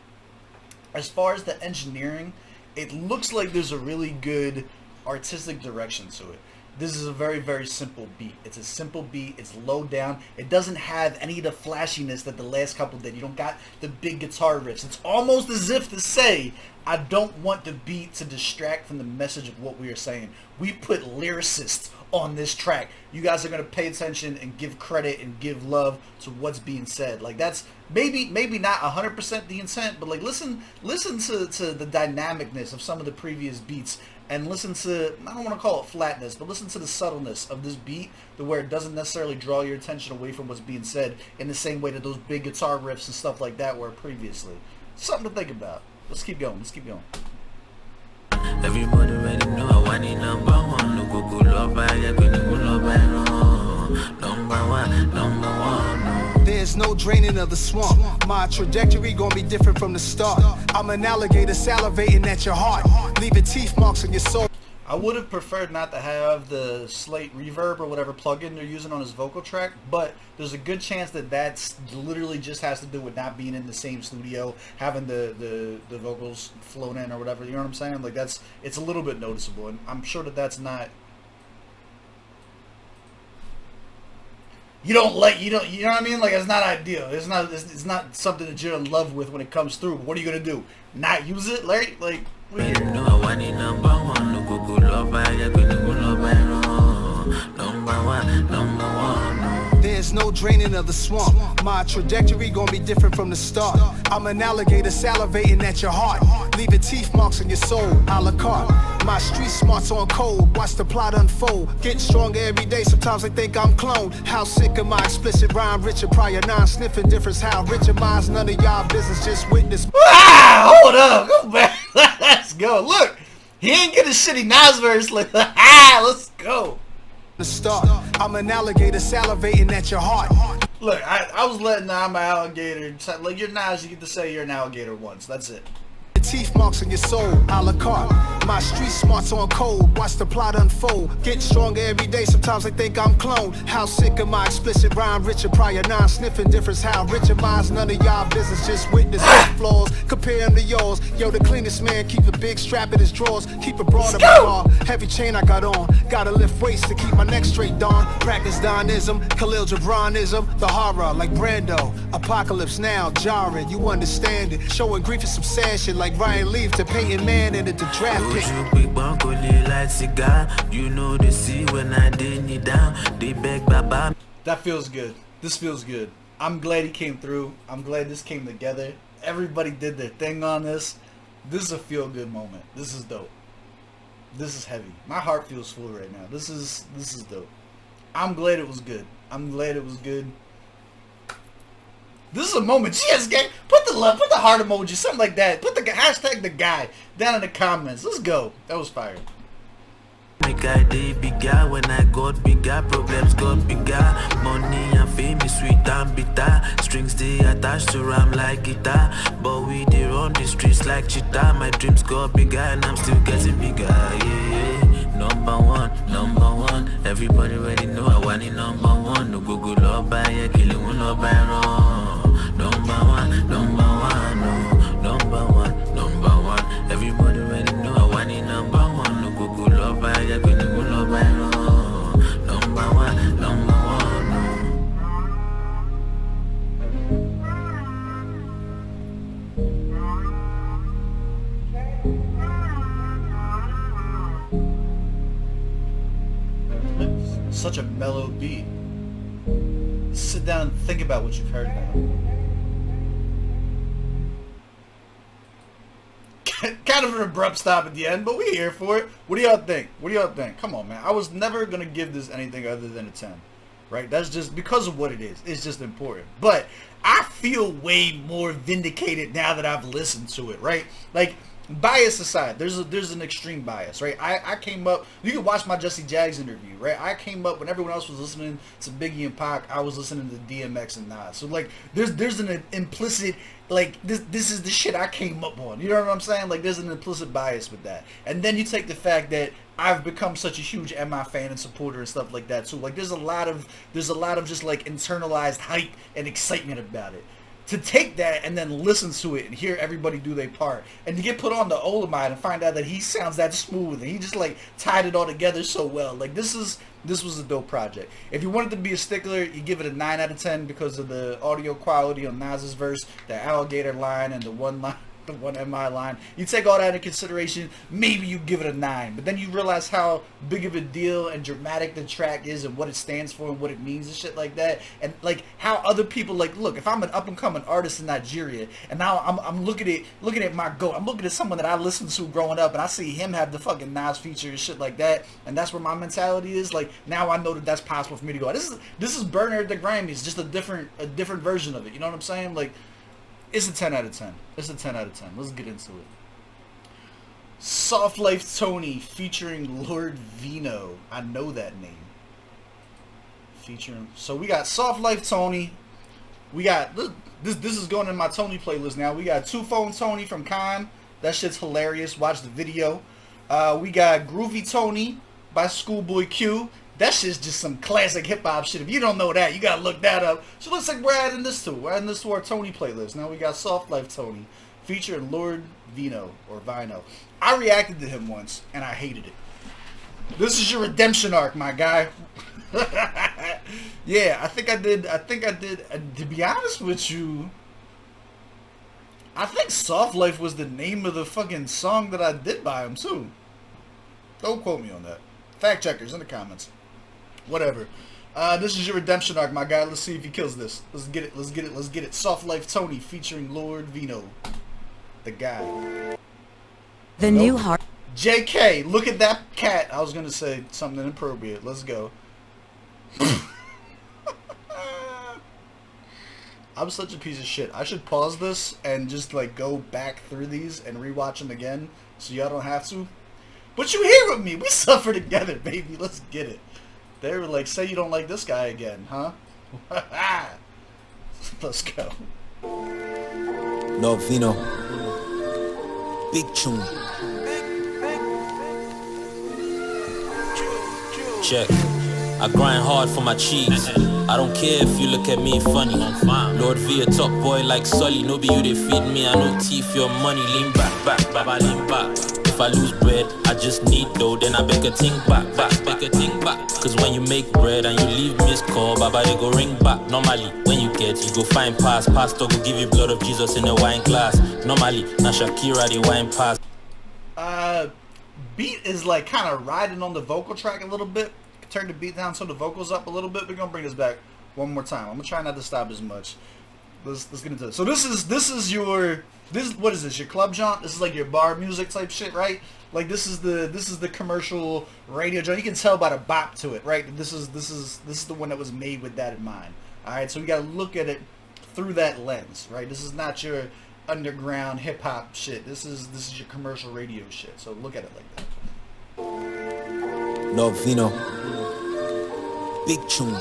As far as the engineering, it looks like there's a really good artistic direction to it. This is a very, very simple beat. It's a simple beat. It's low down. It doesn't have any of the flashiness that the last couple did. You don't got the big guitar riffs. It's almost as if to say, I don't want the beat to distract from the message of what we are saying. We put lyricists on this track. You guys are going to pay attention and give credit and give love to what's being said. Like, that's maybe not 100% the intent, but like listen to the dynamicness of some of the previous beats, and listen to, I don't want to call it flatness, but listen to the subtleness of this beat, to where it doesn't necessarily draw your attention away from what's being said in the same way that those big guitar riffs and stuff like that were previously. Something to think about. Let's keep going. Let's keep going. Everybody already know I want it number one. No go love by yeah, go love by wrong. Number one, no. There's no draining of the swamp. My trajectory gonna be different from the start. I'm an alligator salivating at your heart, leaving teeth marks on your soul. I would have preferred not to have the Slate reverb or whatever plugin they're using on his vocal track, but there's a good chance that that's literally just has to do with not being in the same studio, having the vocals flown in or whatever. You know what I'm saying? Like, it's a little bit noticeable, and I'm sure that that's not. You know what I mean? Like, it's not ideal. It's not something that you're in love with when it comes through. But what are you gonna do? Not use it, Larry? Like, we're here. No, I want it number one. No go love by yeah, go love by wrong. Number one, no. There's no draining of the swamp. My trajectory gonna be different from the start. I'm an alligator salivating at your heart, leaving teeth marks on your soul, a la carte. My street smarts on code, watch the plot unfold. Getting stronger every day, sometimes I think I'm cloned. How sick of my explicit rhyme, Richard Pryor, non-sniffing difference. How rich am I is none of y'all business, just witness. Hold up, go back. Let's go. Look, he ain't get a shitty Nas verse. Like, let's go. The start, I'm an alligator salivating at your heart. Look, I was letting I'm an alligator. Like, you're Nas, you get to say you're an alligator once. That's it. Teeth marks on your soul, a la carte. My street smarts on code, watch the plot unfold. Getting stronger every day, sometimes I think I'm cloned. How sick of my explicit rhyme, Richard Pryor, non-sniffing difference. How rich am I is none of y'all business, just witness flaws, compare them to yours. Yo, the cleanest man keep a big strap in his drawers, keep a broad of my car, heavy chain I got on. Gotta lift weights to keep my neck straight, Dawn. Practice Donism, Khalil Gibranism, the horror like Brando. Apocalypse now, jarring, you understand it. Showing grief is some sad shit like Ryan Leaf to Peyton Manning at the draft pick. You know the see when I did knee down. They beg Baba. That feels good. This feels good. I'm glad he came through. I'm glad this came together. Everybody did their thing on this. This is a feel-good moment. This is dope. This is heavy. My heart feels full right now. This is dope. I'm glad it was good. I'm glad it was good. This is a moment. GSGang, put the love, put the heart emoji, something like that. Put the hashtag the guy down in the comments. Let's go. That was fire. Make I day bigger when I got bigger, problems got bigger. Money and fame is sweet and bitter. Strings they attached to ram like guitar. But we they run the streets like cheetah. My dreams got bigger and I'm still getting bigger. Yeah. Number one. Everybody already know I want it number one. No Google love by ya, kill it one love by wrong. Number one, no. Number one. Everybody already know I want it number one. No Google love by ya, kill it one love by wrong. Number one, no. Such a mellow beat. Sit down and think about what you've heard now. Kind of an abrupt stop at the end, but we're here for it. What do y'all think? What do y'all think? Come on, man. I was never going to give this anything other than a 10. Right? That's just because of what it is. It's just important. But I feel way more vindicated now that I've listened to it, right? Like, bias aside, there's an extreme bias, right? I came up, you can watch my Jesse Jags interview, right? I came up when everyone else was listening to Biggie and Pac, I was listening to DMX and Nas. So like there's an implicit, like this is the shit I came up on. You know what I'm saying? Like there's an implicit bias with that. And then you take the fact that I've become such a huge MI fan and supporter and stuff like that too. Like there's a lot of just like internalized hype and excitement about it. To take that and then listen to it and hear everybody do their part, and to get put on the Olamide and find out that he sounds that smooth and he just like tied it all together so well. Like this was a dope project. If you wanted to be a stickler, you give it a 9 out of 10 because of the audio quality on Nas's verse, the alligator line, and the one MI line. You take all that into consideration, maybe you give it a 9. But then you realize how big of a deal and dramatic the track is and what it stands for and what it means and shit like that. And like how other people, like, look, if I'm an up and coming artist in Nigeria and now I'm looking at my GOAT, I'm looking at someone that I listened to growing up and I see him have the fucking Nas feature and shit like that, and that's where my mentality is. Like now I know that that's possible for me to go. This is Burner at the Grammys, just a different version of it. You know what I'm saying? Like, it's a 10 out of 10. It's a 10 out of 10. Let's get into it. Soft Life Tony featuring Lord Vino. I know that name. So we got Soft Life Tony. We got this is going in my Tony playlist now. We got Two Phone Tony from Khan. That shit's hilarious. Watch the video. We got Groovy Tony by Schoolboy Q. That shit's just some classic hip-hop shit. If you don't know that, you gotta look that up. So looks like we're adding this to. We're adding this to our Tony playlist. Now we got Soft Life Tony featuring Lord Vino or Vino. I reacted to him once and I hated it. This is your redemption arc, my guy. Yeah, I think I did. To be honest with you, I think Soft Life was the name of the fucking song that I did by him too. Don't quote me on that. Fact checkers in the comments. Whatever. This is your redemption arc, my guy. Let's see if he kills this. Let's get it. Soft Life Tony featuring Lord Vino. The guy. The new heart. JK, look at that cat. I was going to say something inappropriate. Let's go. I'm such a piece of shit. I should pause this and just like go back through these and rewatch them again so y'all don't have to. But you here with me. We suffer together, baby. Let's get it. They were like, say you don't like this guy again, huh? Let's go. No Vino. Big tune. Check. I grind hard for my cheese. I don't care if you look at me funny. Lord V a top boy like Sully. No be you they feed me. I no teeth your money. Lean back, baba lean back. If I lose bread, I just need dough. Then I beg a ting back. Cause when you make bread and you leave missed call, baba they go ring back. Normally, when you get, you go find pass. Pastor go give you blood of Jesus in a wine glass. Normally, na Shakira the wine pass. Beat is like kind of riding on the vocal track a little bit. Turn the beat down so the vocals up a little bit. We're gonna bring this back one more time. I'm gonna try not to stop as much. Let's get into this. So this is your This, what is this? Your club jaunt? This is like your bar music type shit, right? Like this is the commercial radio jaunt. You can tell by the bop to it, right? This is the one that was made with that in mind. All right, so we gotta look at it through that lens, right? This is not your underground hip hop shit. This is your commercial radio shit. So look at it like that. No Vino, big tune.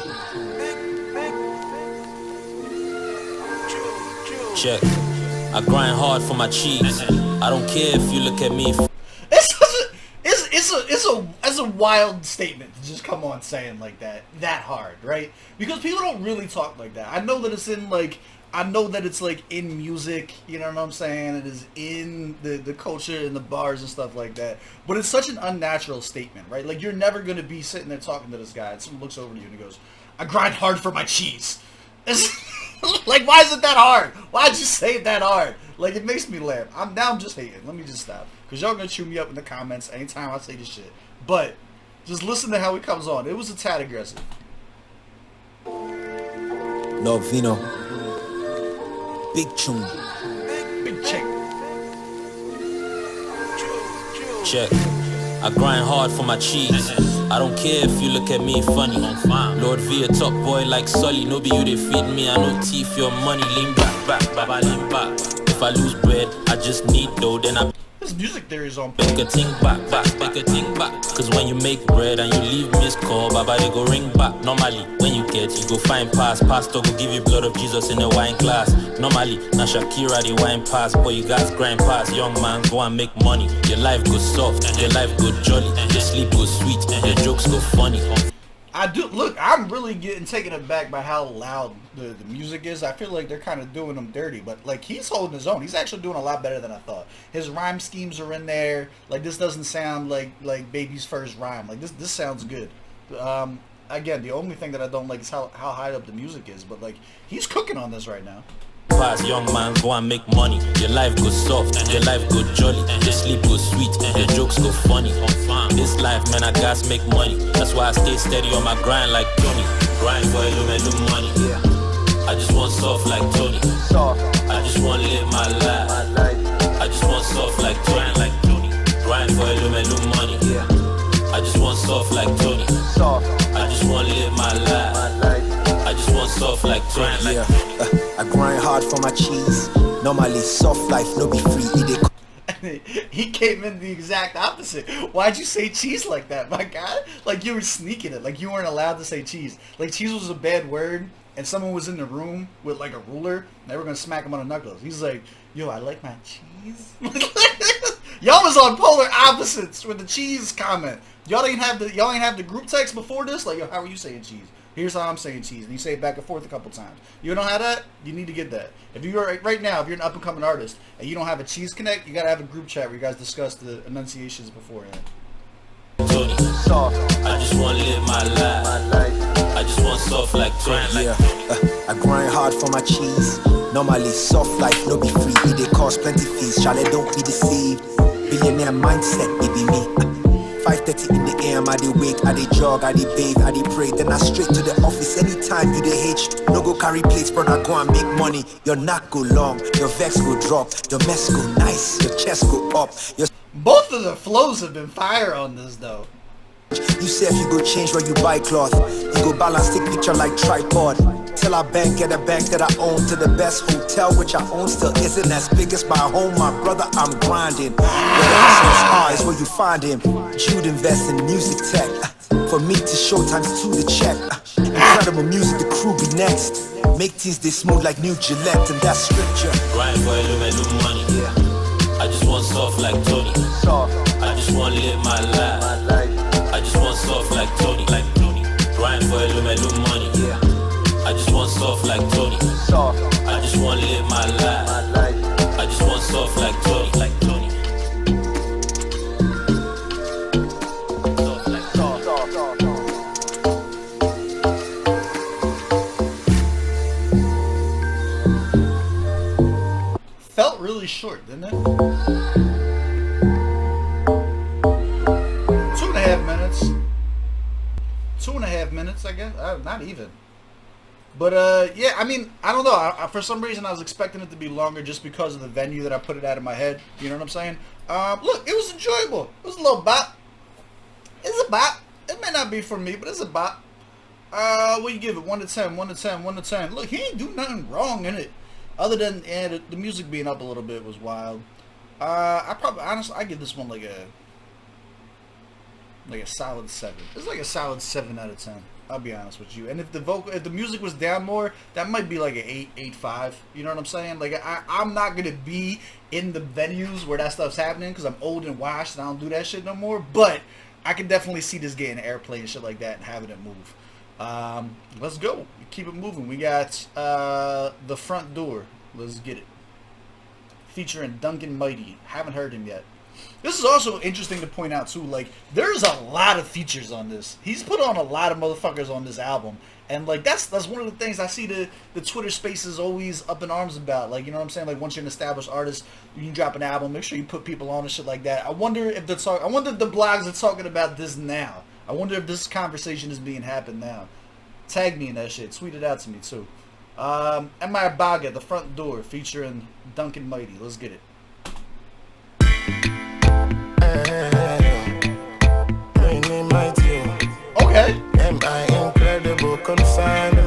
Check. I grind hard for my cheese. I don't care if you look at me. It's a wild statement to just come on saying like that hard, right? Because people don't really talk like that. I know that it's in in music, you know what I'm saying? It is in the culture and the bars and stuff like that. But it's such an unnatural statement, right? Like you're never gonna be sitting there talking to this guy and someone looks over to you and he goes, I grind hard for my cheese. It's like, why is it that hard? Why'd you say it that hard? Like, it makes me laugh. I'm just hating. Let me just stop. Because y'all gonna chew me up in the comments anytime I say this shit. But, just listen to how it comes on. It was a tad aggressive. No Vino, big tune. Big check. Check. I grind hard for my cheese. I don't care if you look at me funny. Lord V, a top boy like Sully. No be you they feed me. I no teeth your money. Lean back, baba lean back. If I lose bread, I just need dough. Then I This music theory is on make a ting back, make a ting back. Cause when you make bread and you leave me call, baba they go ring back. Normally, when you get, you go find pass. Pastor go give you blood of Jesus in a wine glass. Normally, na Shakira the wine pass. Boy, you guys grind pass. Young man, go and make money. Your life go soft, your life go jolly. Your sleep go sweet, your jokes go funny. I do look. I'm really getting taken aback by how loud the music is. I feel like they're kind of doing him dirty, but like he's holding his own. He's actually doing a lot better than I thought. His rhyme schemes are in there. Like this doesn't sound like Baby's first rhyme. Like this sounds good. Again, the only thing that I don't like is how high up the music is. But like he's cooking on this right now. Pass, young man, go and make money. Your life go soft, your life go jolly. Your sleep go sweet, your jokes go funny. This life, man, I gotta make money. That's why I stay steady on my grind like Tony. Grind for little money. I just want soft like Tony. I just want to live my life. I just want soft like Tony. Grind for little money. I just want soft like Tony. I just want to live my life. I just want soft like Tony. I grind hard for my cheese. Normally soft life no be free. He came in the exact opposite. Why'd you say cheese like that, my guy? Like you were sneaking it. Like you weren't allowed to say cheese. Like cheese was a bad word, and someone was in the room with like a ruler, and they were gonna smack him on the knuckles. He's like, "Yo, I like my cheese." Y'all was on polar opposites with the cheese comment. Y'all ain't have the group text before this. Like, yo, how are you saying cheese? Here's how I'm saying cheese, and you say it back and forth a couple times. You don't have that? You need to get that. If you're right now, if you're an up and coming artist and you don't have a cheese connect, you gotta have a group chat where you guys discuss the enunciations beforehand. Tony, I just want to live my life. I just want soft like Tony. I grind hard for my cheese. Normally soft life no be free. It cost plenty fees. Charlie don't be deceived. Billionaire mindset, it be me. 5:30 in the AM, I dey wake, I dey jog, I dey bathe, I dey pray. Then I straight to the office anytime you dey H. No go carry plates, brother, go and make money. Your knock go long, your vex go drop, your mess go nice, your chest go up. Both of the flows have been fire on this though. You say if you go change where you buy cloth, you go balance, take picture like tripod. Tell our bank, get a bank that I own to the best hotel, which I own still isn't as big as my home. My brother, I'm grinding. Where the excellence are is where you find him. Jude invest in music tech. For me to show times 2 the check. Incredible music, the crew be next. Make things they smooth like new Gillette, and that's scripture. Grind for little money. I just want soft like Tony. I just want to live my life. I just want soft like Tony. Grind for little money. I just want soft like Tony. I just want to live my life. I just want soft like Tony. Felt really short, didn't it? 2.5 minutes. 2.5 minutes, I guess. Not even. But yeah, I mean, I don't know. For some reason, I was expecting it to be longer just because of the venue that I put it at in my head. You know what I'm saying? Look, it was enjoyable. It was a little bop. It's a bop. It may not be for me, but it's a bop. What do you give it? 1 to 10, 1 to 10, 1 to 10. Look, he ain't do nothing wrong in it. Other than the music being up a little bit was wild. Honestly, I give this one like a solid 7. It's like a solid 7 out of 10. I'll be honest with you. And if the music was down more, that might be like an 8, 8.5. You know what I'm saying? Like I'm not gonna be in the venues where that stuff's happening because I'm old and washed and I don't do that shit no more. But I can definitely see this getting airplay and shit like that and having it move. Let's go. Keep it moving. We got The Front Door. Let's get it. Featuring Duncan Mighty. Haven't heard him yet. This is also interesting to point out too, like, there's a lot of features on this. He's put on a lot of motherfuckers on this album. And like that's one of the things I see the Twitter spaces always up in arms about. Like, you know what I'm saying? Like, once you're an established artist, you can drop an album, make sure you put people on and shit like that. I wonder if the blogs are talking about this now. I wonder if this conversation is being happened now. Tag me in that shit. Tweet it out to me too. And my Abaga, The Front Door, featuring Duncan Mighty. Let's get it. Okay. Am I incredible, confined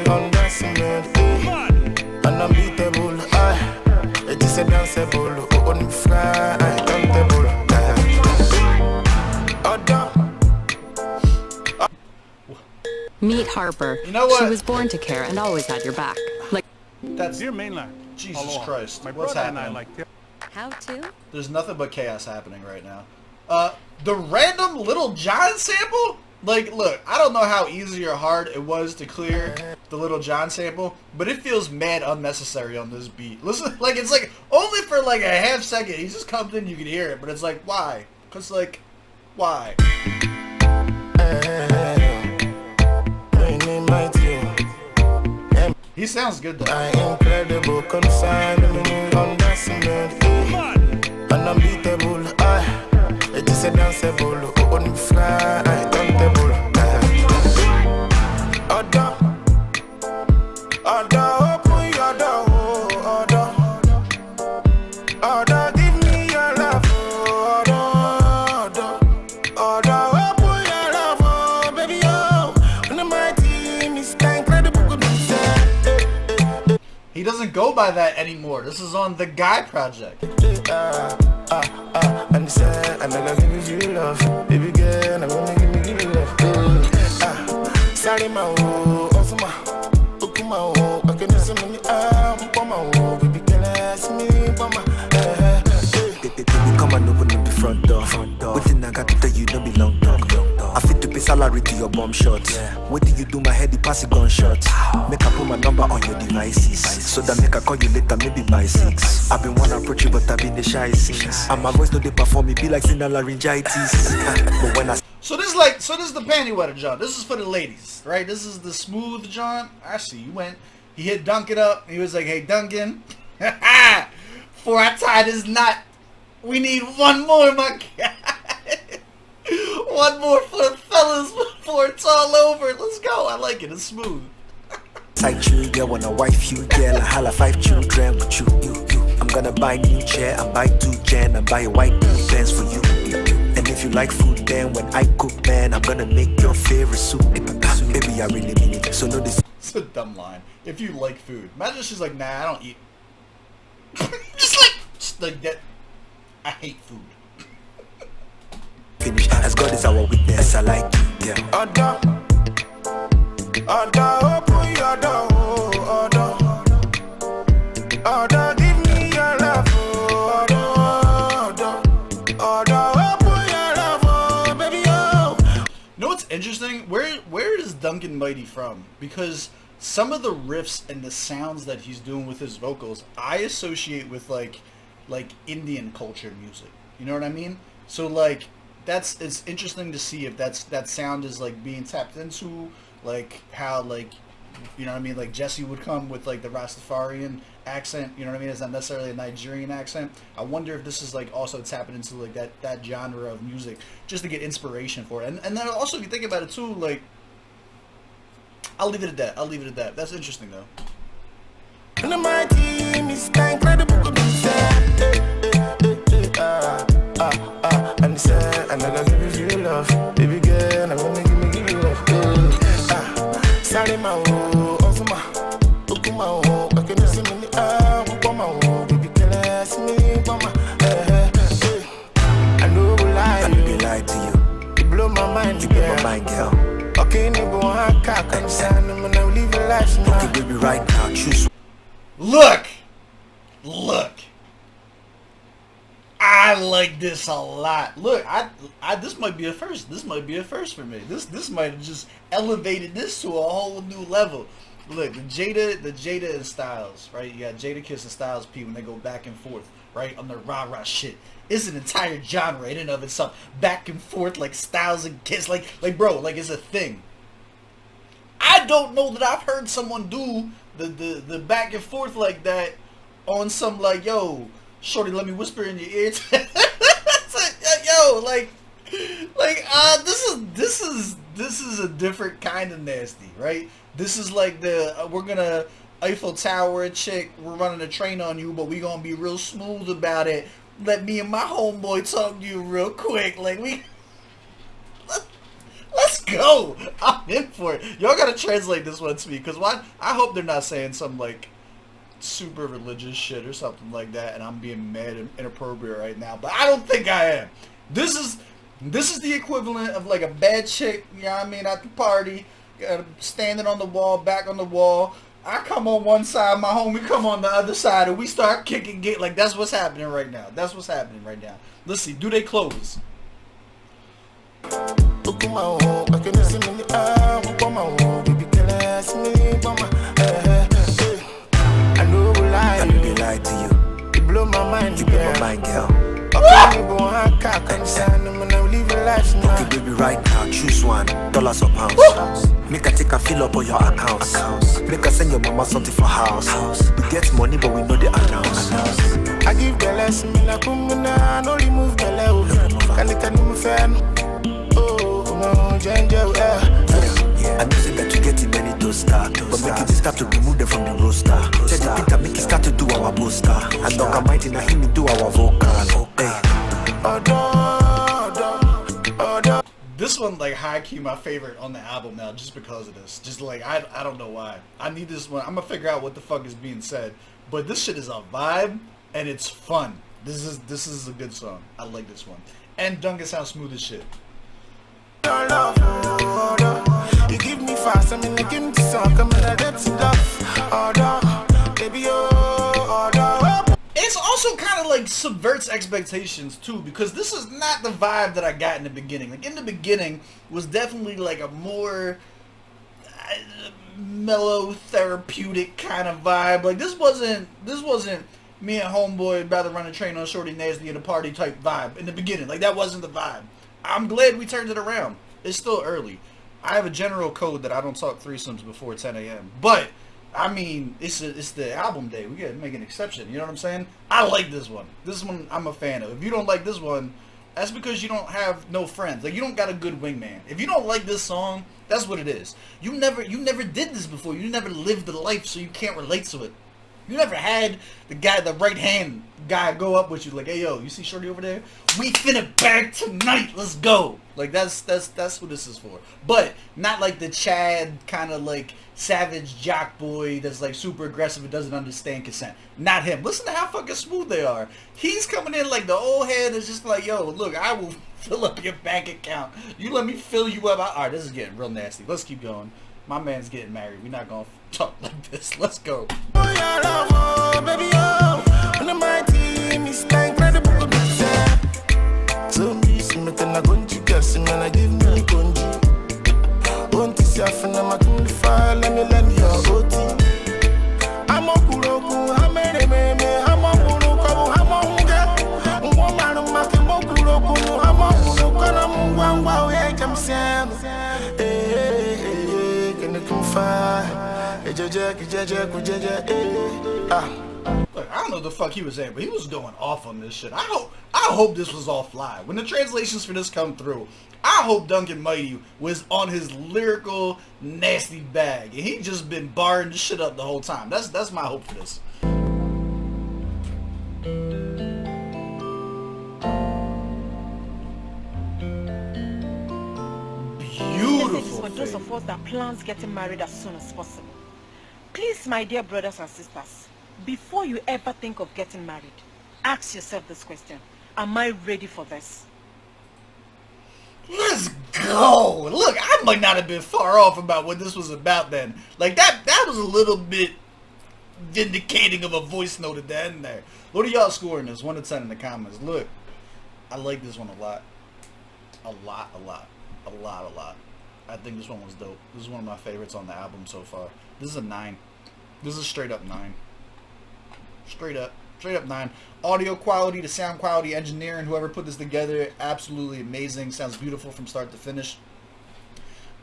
on that cement? Unbeatable, it is a danceable, on fly, untable. Meet Harper. You know what? She was born to care and always had your back. Like that's Dear Mainland. Jesus Aloha. Christ. My What's brother happening? and I like how to? There's nothing but chaos happening right now. The random Little John sample? Like, look, I don't know how easy or hard it was to clear the Little John sample, but it feels mad unnecessary on this beat. Listen, like, it's like, only for like a half second, he just comes in, you can hear it, but it's like, why? Because, like, why? He sounds good though. Incredible, confined on that cement. Unbeatable, it is a danceable, on fly, untable. Open your door, order, give me your love, order, open your love, baby, when my team is incredible, good. He doesn't go by that anymore. This is on the Guy project. And say, I'm gonna give you love, baby girl, I'm gonna give you love. Sorry, my Osama, Ukuma, I can listen to me, Poma, baby girl, ask me, Poma. Come and open up the front door. Waiting, I got to tell you, don't be long talk. I fit to pay salary to your bomb shot. What do you do? My head, the pass it gunshot. Make I put my number on your devices, so that make I call you later, maybe by 6. I've been wanna approach you, but I've been the shy since. And my voice no they perform, me be like sinner laryngitis. But when I So this is the panty wetter John. This is for the ladies, right? This is the smooth John. I see you went. He hit Duncan up. He was like, "Hey Duncan, before I tie this knot, we need one more, my guy. One more for the fellas before it's all over. Let's go. I like it. It's smooth." side you, girl, wanna wife you, girl, I holla 5 children with you. I'm gonna buy new chair and buy 2 gen and buy a white Benz for you. And if you like food, then when I cook, man, I'm gonna make your favorite soup. Baby, I really mean it. So know this. It's a dumb line. If you like food, imagine she's like, "Nah, I don't eat." just like that. I hate food. Finish as God is our witness. I like you, girl. Open your door, order, give me your love, order, open your love, baby, You know what's interesting? Where is Duncan Mighty from? Because some of the riffs and the sounds that he's doing with his vocals, I associate with like Indian culture music. You know what I mean? So like it's interesting to see if that sound is like being tapped into, like how, like, you know what I mean, like Jesse would come with like the Rastafarian accent, you know what I mean? It's not necessarily a Nigerian accent. I wonder if this is like also tapping into like that genre of music just to get inspiration for it. And then also if you think about it too, like I'll leave it at that. I'll leave it at that. That's interesting though. And my team is incredible. And say, I'm gonna give you love, baby girl. I'm gonna give you love. Sorry, my Osama, Okuma, I can see me. Baby girl, ask me, mama. I know lie, I know lie to you. You blow my mind, you blow my mind, girl. Okay, neighbor, I can't understand. I'm gonna live a life now. Okay, baby, right now, choose. Look. I like this a lot. Look, I this might be a first. This might be a first for me. This might have just elevated this to a whole new level. Look, the Jada and Styles, right? You got Jada Kiss and Styles P when they go back and forth, right? On their rah-rah shit. It's an entire genre in and of itself. Back and forth like Styles and Kiss, like bro, like it's a thing. I don't know that I've heard someone do the back and forth like that on some like, yo, shorty, let me whisper in your ear. It's like, yo, this is a different kind of nasty, right? This is like we're gonna Eiffel Tower a chick, we're running a train on you, but we gonna be real smooth about it. Let me and my homeboy talk to you real quick, like let's go. I'm in for it. Y'all gotta translate this one to me, because I hope they're not saying some like super religious shit or something like that, and I'm being mad and inappropriate right now, but I don't think I am. This is the equivalent of like a bad chick, you know what I mean, at the party, standing on the wall, back on the wall. I come on one side, my homie come on the other side, and we start kicking gate. Like, that's what's happening right now. That's what's happening right now. Let's see, do they close? I know they lie to you. You blow my mind, you blow my mind, girl. Okay, baby, right now, choose $1 or pounds. Make her take a fill up on your accounts. Make her send your mama something for house. We get money, but we know the announce. I give the lesson, I no remove the level. Can you move fan? Oh, no, ginger, I know say that you get in many toaster, but make it start to remove them from the roster. Tell the Peter, make it start to do our poster. And knock a mighty na him do our vocal. This one, like, high key my favorite on the album now, just because of this. Just like, I don't know why. I need this one. I'm gonna figure out what the fuck is being said. But this shit is a vibe, and it's fun. This is a good song. I like this one. And Duncan sounds smooth as shit. You give me fast, I mean, you give me the song, I'm gonna get stuff. Baby, It's also kind of like subverts expectations too, because this is not the vibe that I got in the beginning. Like, in the beginning was definitely like a more mellow, therapeutic kind of vibe. Like, this wasn't me and homeboy about to run a train on Shorty Nasty at a party type vibe in the beginning. Like, that wasn't the vibe. I'm glad we turned it around. It's still early. I have a general code that I don't talk threesomes before 10 a.m. But, I mean, it's the album day. We gotta make an exception. You know what I'm saying? I like this one. This one I'm a fan of. If you don't like this one, that's because you don't have no friends. Like, you don't got a good wingman. If you don't like this song, that's what it is. You never did this before. You never lived the life, so you can't relate to it. You never had the right hand guy go up with you like, hey, yo, you see Shorty over there? We finna bag tonight. Let's go. Like, that's what this is for. But not like the Chad kind of like savage jock boy that's like super aggressive and doesn't understand consent. Not him. Listen to how fucking smooth they are. He's coming in like the old head is just like, yo, look, I will fill up your bank account. You let me fill you up. Alright, this is getting real nasty. Let's keep going. My man's getting married. We're not gonna talk like this. Let's go. Look, I don't know what the fuck he was saying, but he was going off on this shit. I I hope this was all fly. When the translations for this come through, I hope Duncan Mighty was on his lyrical nasty bag and he just been barring the shit up the whole time. That's my hope for this. Beautiful. For those of us that plans getting married as soon as possible. Please, my dear brothers and sisters, before you ever think of getting married, ask yourself this question: am I ready for this? Let's go. Look, I might not have been far off about what this was about then. Like that was a little bit vindicating of a voice note at the end there. What are y'all scoring this? 1 to 10 in the comments. Look, I like this one a lot. A lot. I think this one was dope. This is one of my favorites on the album so far. This is a 9. This is a straight up 9. Straight up 9. Audio quality, the sound quality, engineering, whoever put this together, absolutely amazing. Sounds beautiful from start to finish.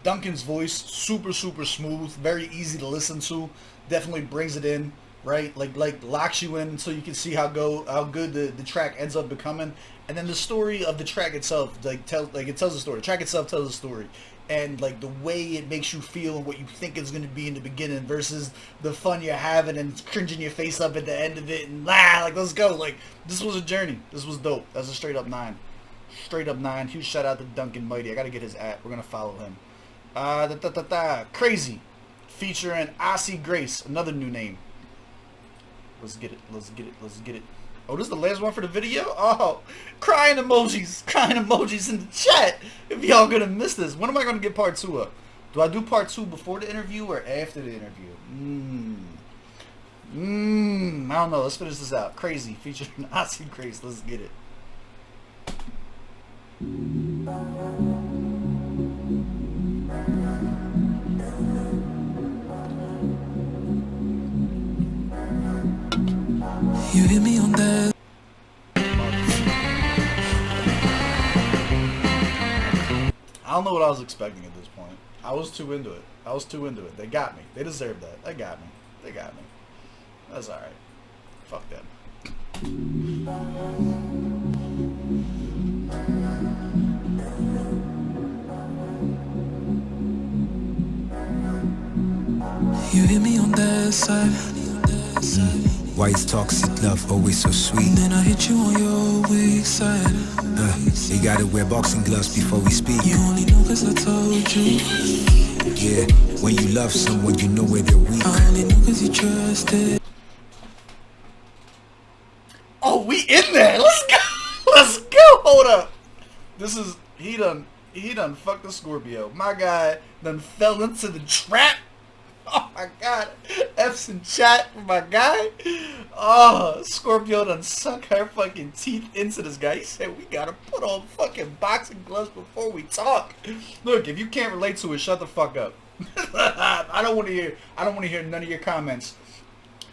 Duncan's voice, super smooth, very easy to listen to. Definitely brings it in, right? Like locks you in so you can see how good the track ends up becoming. And then the story of the track itself, it tells a story. The track itself tells a story. And like the way it makes you feel and what you think it's going to be in the beginning versus the fun you're having and cringing your face up at the end of it and like let's go. Like this was a journey. This was dope. That's a straight up 9. Straight up 9. Huge shout out to Duncan Mighty. I got to get his @ We're going to follow him. Crazy. Featuring Aussie Grace. Another new name. Let's get it. Oh, this is the last one for the video? Oh, crying emojis in the chat. If y'all gonna miss this, when am I gonna get part 2 up? Do I do part 2 before the interview or after the interview? I don't know. Let's finish this out. Crazy, featuring Aussie Grace. Let's get it. You hit me on that. I don't know what I was expecting at this point. I was too into it. They got me. They deserved that. They got me. That's alright. Fuck them. You hit me on that side. Why is toxic love always so sweet? And then I hit you on your weak side. You gotta wear boxing gloves before we speak. You only know cause I told you. Yeah, when you love someone, you know where they're weak. I only know cause you trusted. Oh, we in there. Let's go. Hold up. This is he done fucked the Scorpio. My guy done fell into the trap. Oh my god. F's in chat for my guy. Oh, Scorpio done suck her fucking teeth into this guy. He said we gotta put on fucking boxing gloves before we talk. Look, if you can't relate to it, shut the fuck up. I don't wanna hear none of your comments.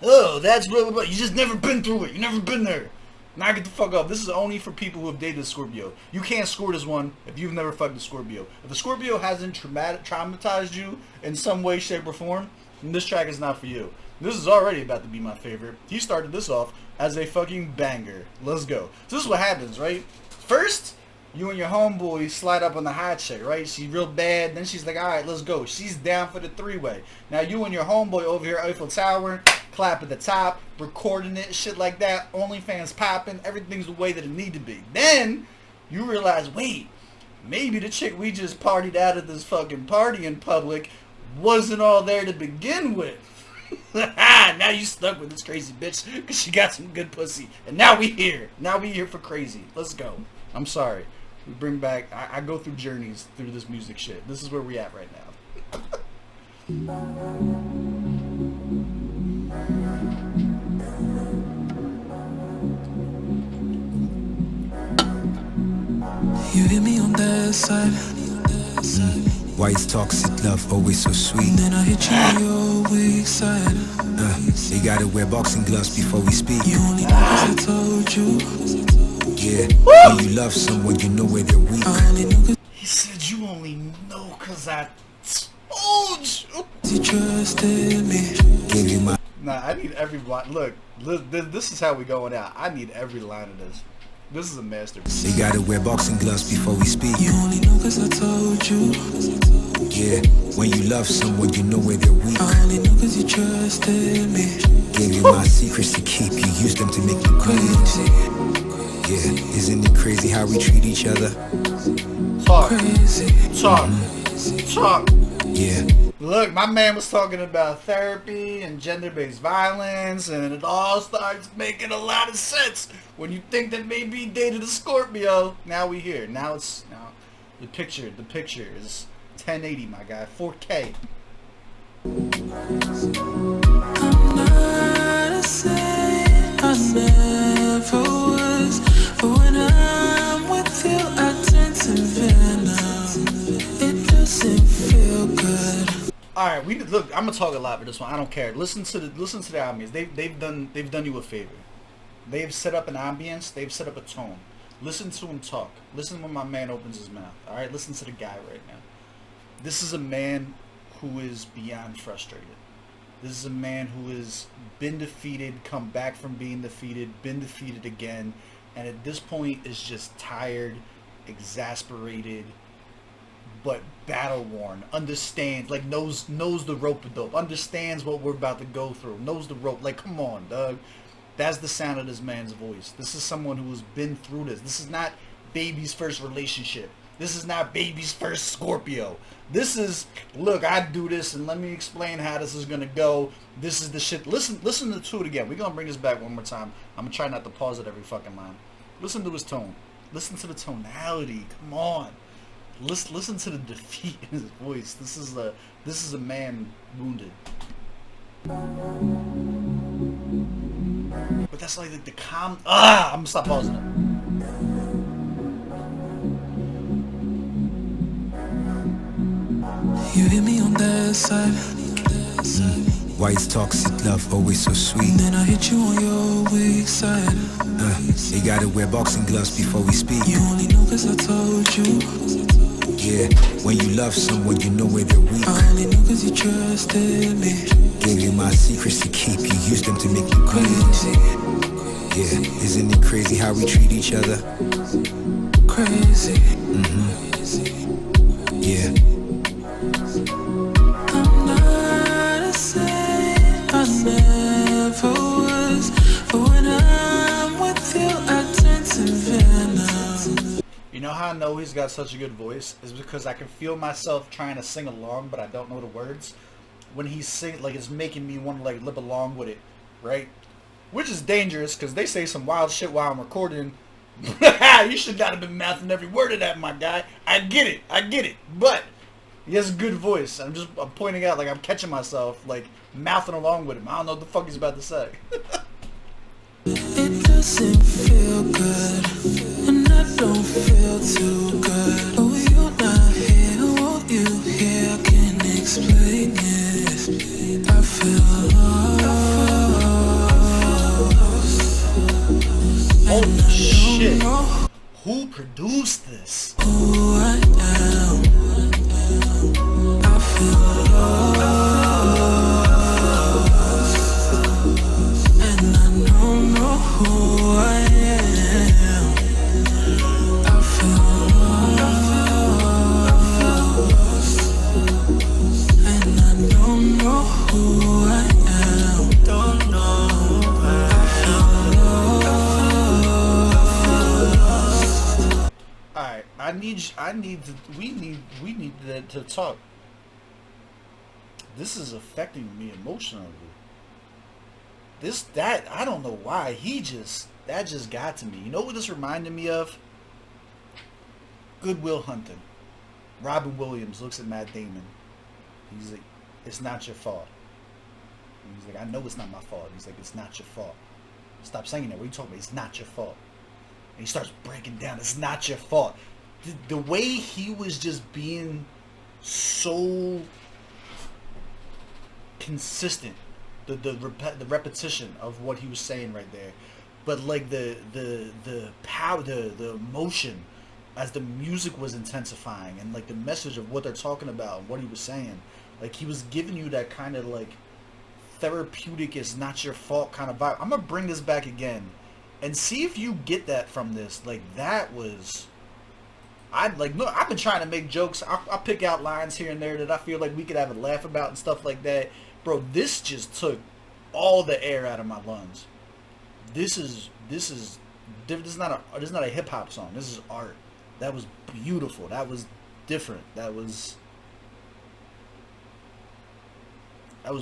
Oh, that's blah blah blah. You just never been through it. You never been there. Now get the fuck up. This is only for people who have dated a Scorpio. You can't score this one if you've never fucked a Scorpio. If a Scorpio hasn't traumatized you in some way, shape, or form, then this track is not for you. This is already about to be my favorite. He started this off as a fucking banger. Let's go. So this is what happens, right? First, you and your homeboy slide up on the hot chick, right? She's real bad. Then she's like, all right, let's go. She's down for the 3-way. Now you and your homeboy over here, Eiffel Tower, clap at the top, recording it, shit like that. OnlyFans popping. Everything's the way that it need to be. Then you realize, wait, maybe the chick we just partied out at this fucking party in public wasn't all there to begin with. Now you stuck with this crazy bitch because she got some good pussy. And now we here. Now we here for crazy. Let's go. I'm sorry. We bring back, I go through journeys through this music shit. This is where we at right now. You hit me on that side. Why is toxic love always so sweet? And then I hit you on your weak side. You gotta wear boxing gloves before we speak. You only know cause I told you. Yeah, when you love someone, you know where they're weak. He said you only know cause I told you. You trusted me. Gave you my... Nah, I need every line. Look, this is how we going out. I need every line of this. This is a masterpiece. You gotta wear boxing gloves before we speak. You only know cause I told you. Yeah, when you love someone, you know where they're weak. I only know cause you trusted me. Gave you my secrets to keep. You use them to make me crazy. Yeah, isn't it crazy how we treat each other? Talk. Crazy. Talk. Talk. Yeah. Look, my man was talking about therapy and gender-based violence, and it all starts making a lot of sense when you think that maybe he dated a Scorpio. Now we here. Now the picture is 1080, my guy, 4K. I'm not a saint, I never was, but when I'm with you, I turn to venom. It doesn't feel good. All right, look. I'm gonna talk a lot for this one. I don't care. Listen to the ambience. They've done you a favor. They've set up an ambience. They've set up a tone. Listen to him talk. Listen when my man opens his mouth. All right, listen to the guy right now. This is a man who is beyond frustrated. This is a man who has been defeated, come back from being defeated, been defeated again, and at this point is just tired, exasperated, but battle worn. Understands, like knows the rope-a-dope. Understands what we're about to go through. Knows the rope. Like, come on, Doug. That's the sound of this man's voice. This is someone who has been through this. This is not Baby's first relationship. This is not Baby's first Scorpio. This is, look, I do this and let me explain how this is gonna go. This is the shit. Listen to it again. We're gonna bring this back one more time. I'm gonna try not to pause at every fucking line. Listen to his tone. Listen to the tonality. Come on. Listen to the defeat in his voice. This is a man wounded. But that's like the calm. I'm gonna stop pausing it. You hit me on that side. Why is toxic love always so sweet? Then I hit you on your weak side. You gotta wear boxing gloves before we speak. You only know cause I told you. Yeah, when you love someone, you know where they're weak. I only know cause you trusted me. Gave you my secrets to keep. You use them to make me crazy. Yeah, isn't it crazy how we treat each other? Crazy. Yeah. I'm not a saint, I never was, but when I'm with you, I turn to venom. You know how I know he's got such a good voice? Is because I can feel myself trying to sing along, but I don't know the words. When he's singing, like, it's making me want to, like, lip along with it, right? Which is dangerous, because they say some wild shit while I'm recording. You should not have been mouthing every word of that, my guy. I get it. But he has a good voice. I'm pointing out, like, I'm catching myself, like, mouthing along with him. I don't know what the fuck he's about to say. It doesn't feel good, and I don't feel too good. Oh, you're not here, won't you hear? I can't explain it. I feel lost. Holy shit. Who produced this? Who I am. I feel lost. And I don't know who I am. I feel lost. And I don't know who I am. Don't know who I am. Alright, we need to talk. This is affecting me emotionally. I don't know why. That just got to me. You know what this reminded me of? Good Will Hunting. Robin Williams looks at Matt Damon. He's like, it's not your fault. And he's like, I know it's not my fault. He's like, it's not your fault. Stop saying that. What are you talking about? It's not your fault. And he starts breaking down. It's not your fault. The way he was just being so consistent, the repetition of what he was saying right there, but like the power, the emotion as the music was intensifying, and like the message of what they're talking about and what he was saying, like he was giving you that kind of like therapeutic, it's not your fault kind of vibe. I'm gonna bring this back again, And see if you get that from this. Like, that was... I've been trying to make jokes. I'll pick out lines here and there that I feel like we could have a laugh about and stuff like that. Bro, this just took all the air out of my lungs. This is not a hip hop song. This is art. That was beautiful. That was different. That was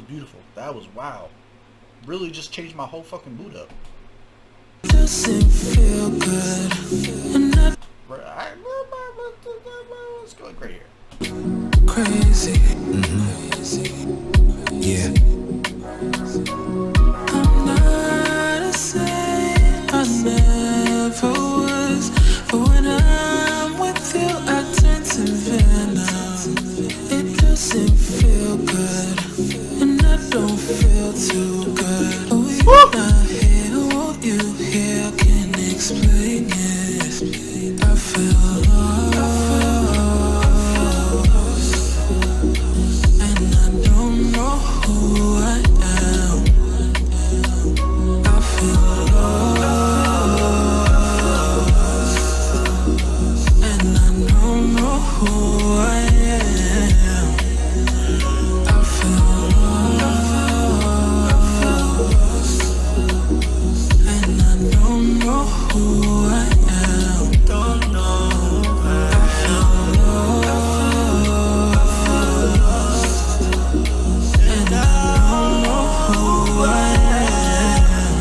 beautiful. That was wow. Really just changed my whole fucking mood up. Doesn't feel good. Let's go right here. Crazy. Yeah. I'm not a saint, I never was. But when I'm with you, I turn to venom. It doesn't feel good, and I don't feel too good. Oh, you're not here, won't you hear? I can't explain it. I feel lost, and I don't know who I am. I feel lost, and I don't know who I am. I feel lost, and I don't know who I am. Don't know who I am. And I don't know who I am.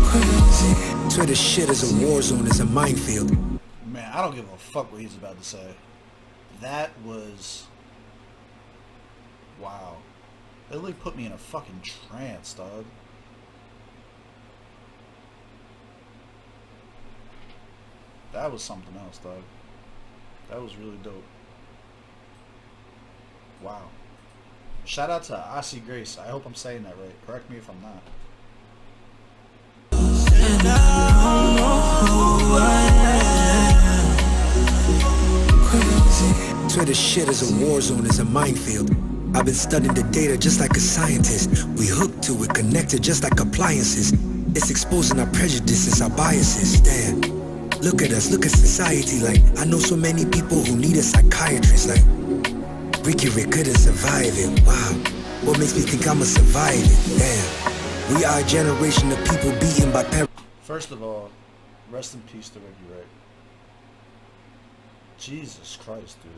Crazy. Twitter shit is a war zone, it's a minefield. Man, I don't give a fuck what he's about to say. That was... wow. It really put me in a fucking trance, dog. That was something else, dog. That was really dope. Wow. Shout out to Aussie Grace. I hope I'm saying that right. Correct me if I'm not. And I don't know who I am. Crazy. Twitter shit is a war zone, it's a minefield. I've been studying the data just like a scientist. We hooked to it, connected just like appliances. It's exposing our prejudices, our biases. Damn. Look at us, look at society. Like, I know so many people who need a psychiatrist. Like, Ricky Rick couldn't survive it. Wow. What makes me think I'ma survive it? Damn. We are a generation of people beaten by parents. First of all, rest in peace to Ricky Rick. Jesus Christ, dude.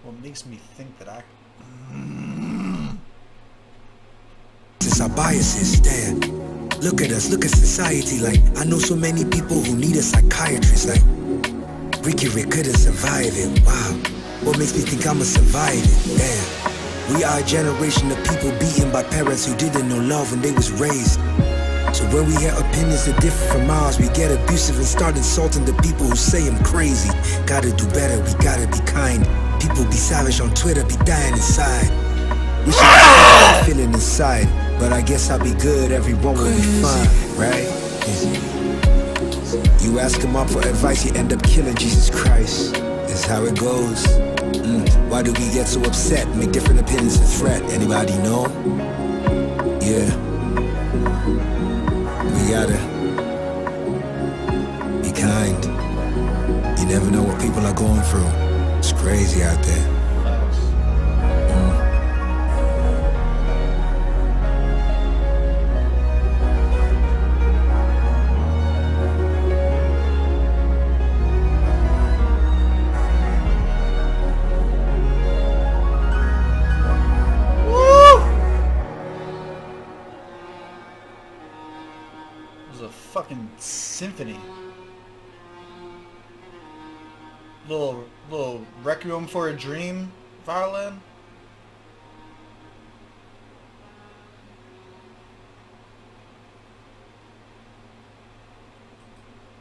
What makes me think that I... It's our biases, damn. Look at us, look at society. Like, I know so many people who need a psychiatrist. Like, Ricky Rick couldn't survive it. Wow. What makes me think I'ma survive it? Damn. We are a generation of people beaten by parents who didn't know love when they was raised. So when we hear opinions that differ from ours, we get abusive and start insulting the people who say I'm crazy. Gotta do better, we gotta be kind. People be savage on Twitter, be dying inside. We should be feeling inside, but I guess I'll be good, everyone will be fine, right? You ask him up for advice, you end up killing Jesus Christ. That's how it goes. Why do we get so upset, make different opinions a threat? Anybody know? Yeah. We gotta be kind. You never know what people are going through. It's crazy out there. Fucking symphony. Little Requiem for a Dream violin.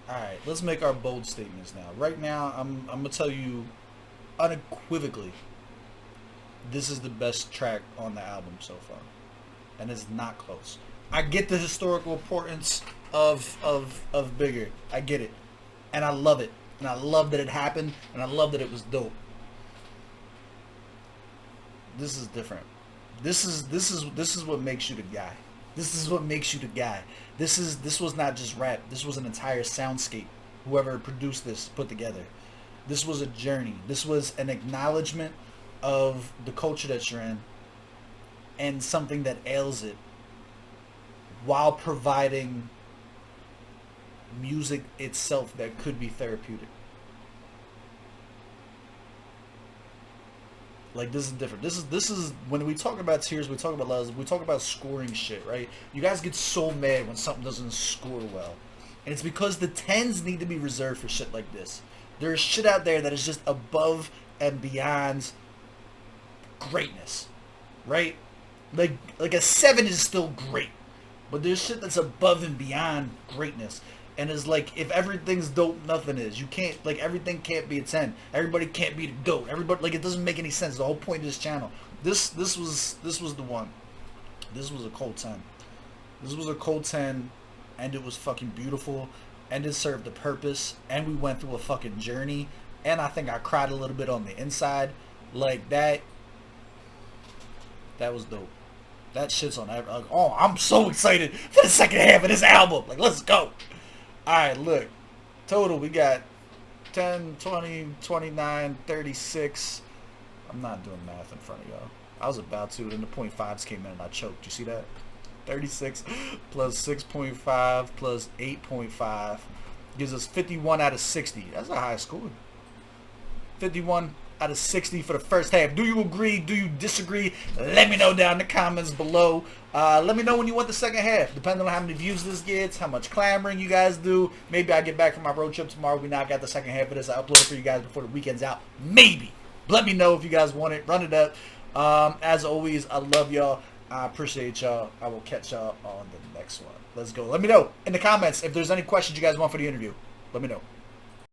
Alright, let's make our bold statements now. Right now, I'm gonna tell you unequivocally, this is the best track on the album so far. And it's not close. I get the historical importance of Bigger. I get it. And I love it. And I love that it happened. And I love that it was dope. This is different. This is what makes you the guy. This is what makes you the guy. This was not just rap. This was an entire soundscape. Whoever produced this put together. This was a journey. This was an acknowledgement of the culture that you're in and something that ails it, while providing music itself that could be therapeutic. Like, this is different. This is when we talk about tears, we talk about love, we talk about scoring shit, right? You guys get so mad when something doesn't score well. And it's because the 10s need to be reserved for shit like this. There's shit out there that is just above and beyond greatness, right? Like a 7 is still great, but there's shit that's above and beyond greatness. And it's like, if everything's dope, nothing is. You can't, like, everything can't be a 10. Everybody can't be the GOAT. Everybody, like, it doesn't make any sense. The whole point of this channel. This was the one. This was a cold 10. This was a cold 10, and it was fucking beautiful, and it served a purpose, and we went through a fucking journey, and I think I cried a little bit on the inside. Like, that was dope. That shit's on that. Like, oh, I'm so excited for the second half of this album. Like, let's go. Alright, look. Total, we got 10, 20, 29, 36. I'm not doing math in front of y'all. I was about to, then the .5s came in and I choked. You see that? 36 plus 6.5 plus 8.5 gives us 51 out of 60. That's a high score. 51 out of 60 for the first half. Do you agree? Do you disagree? Let me know down in the comments below. Let me know when you want the second half, depending on how many views this gets, how much clamoring you guys do. Maybe I get back from my road trip tomorrow. We knock out the second half of this. I upload it for you guys before the weekend's out. Maybe. Let me know if you guys want it. Run it up. As always, I love y'all. I appreciate y'all. I will catch y'all on the next one. Let's go. Let me know in the comments if there's any questions you guys want for the interview. Let me know.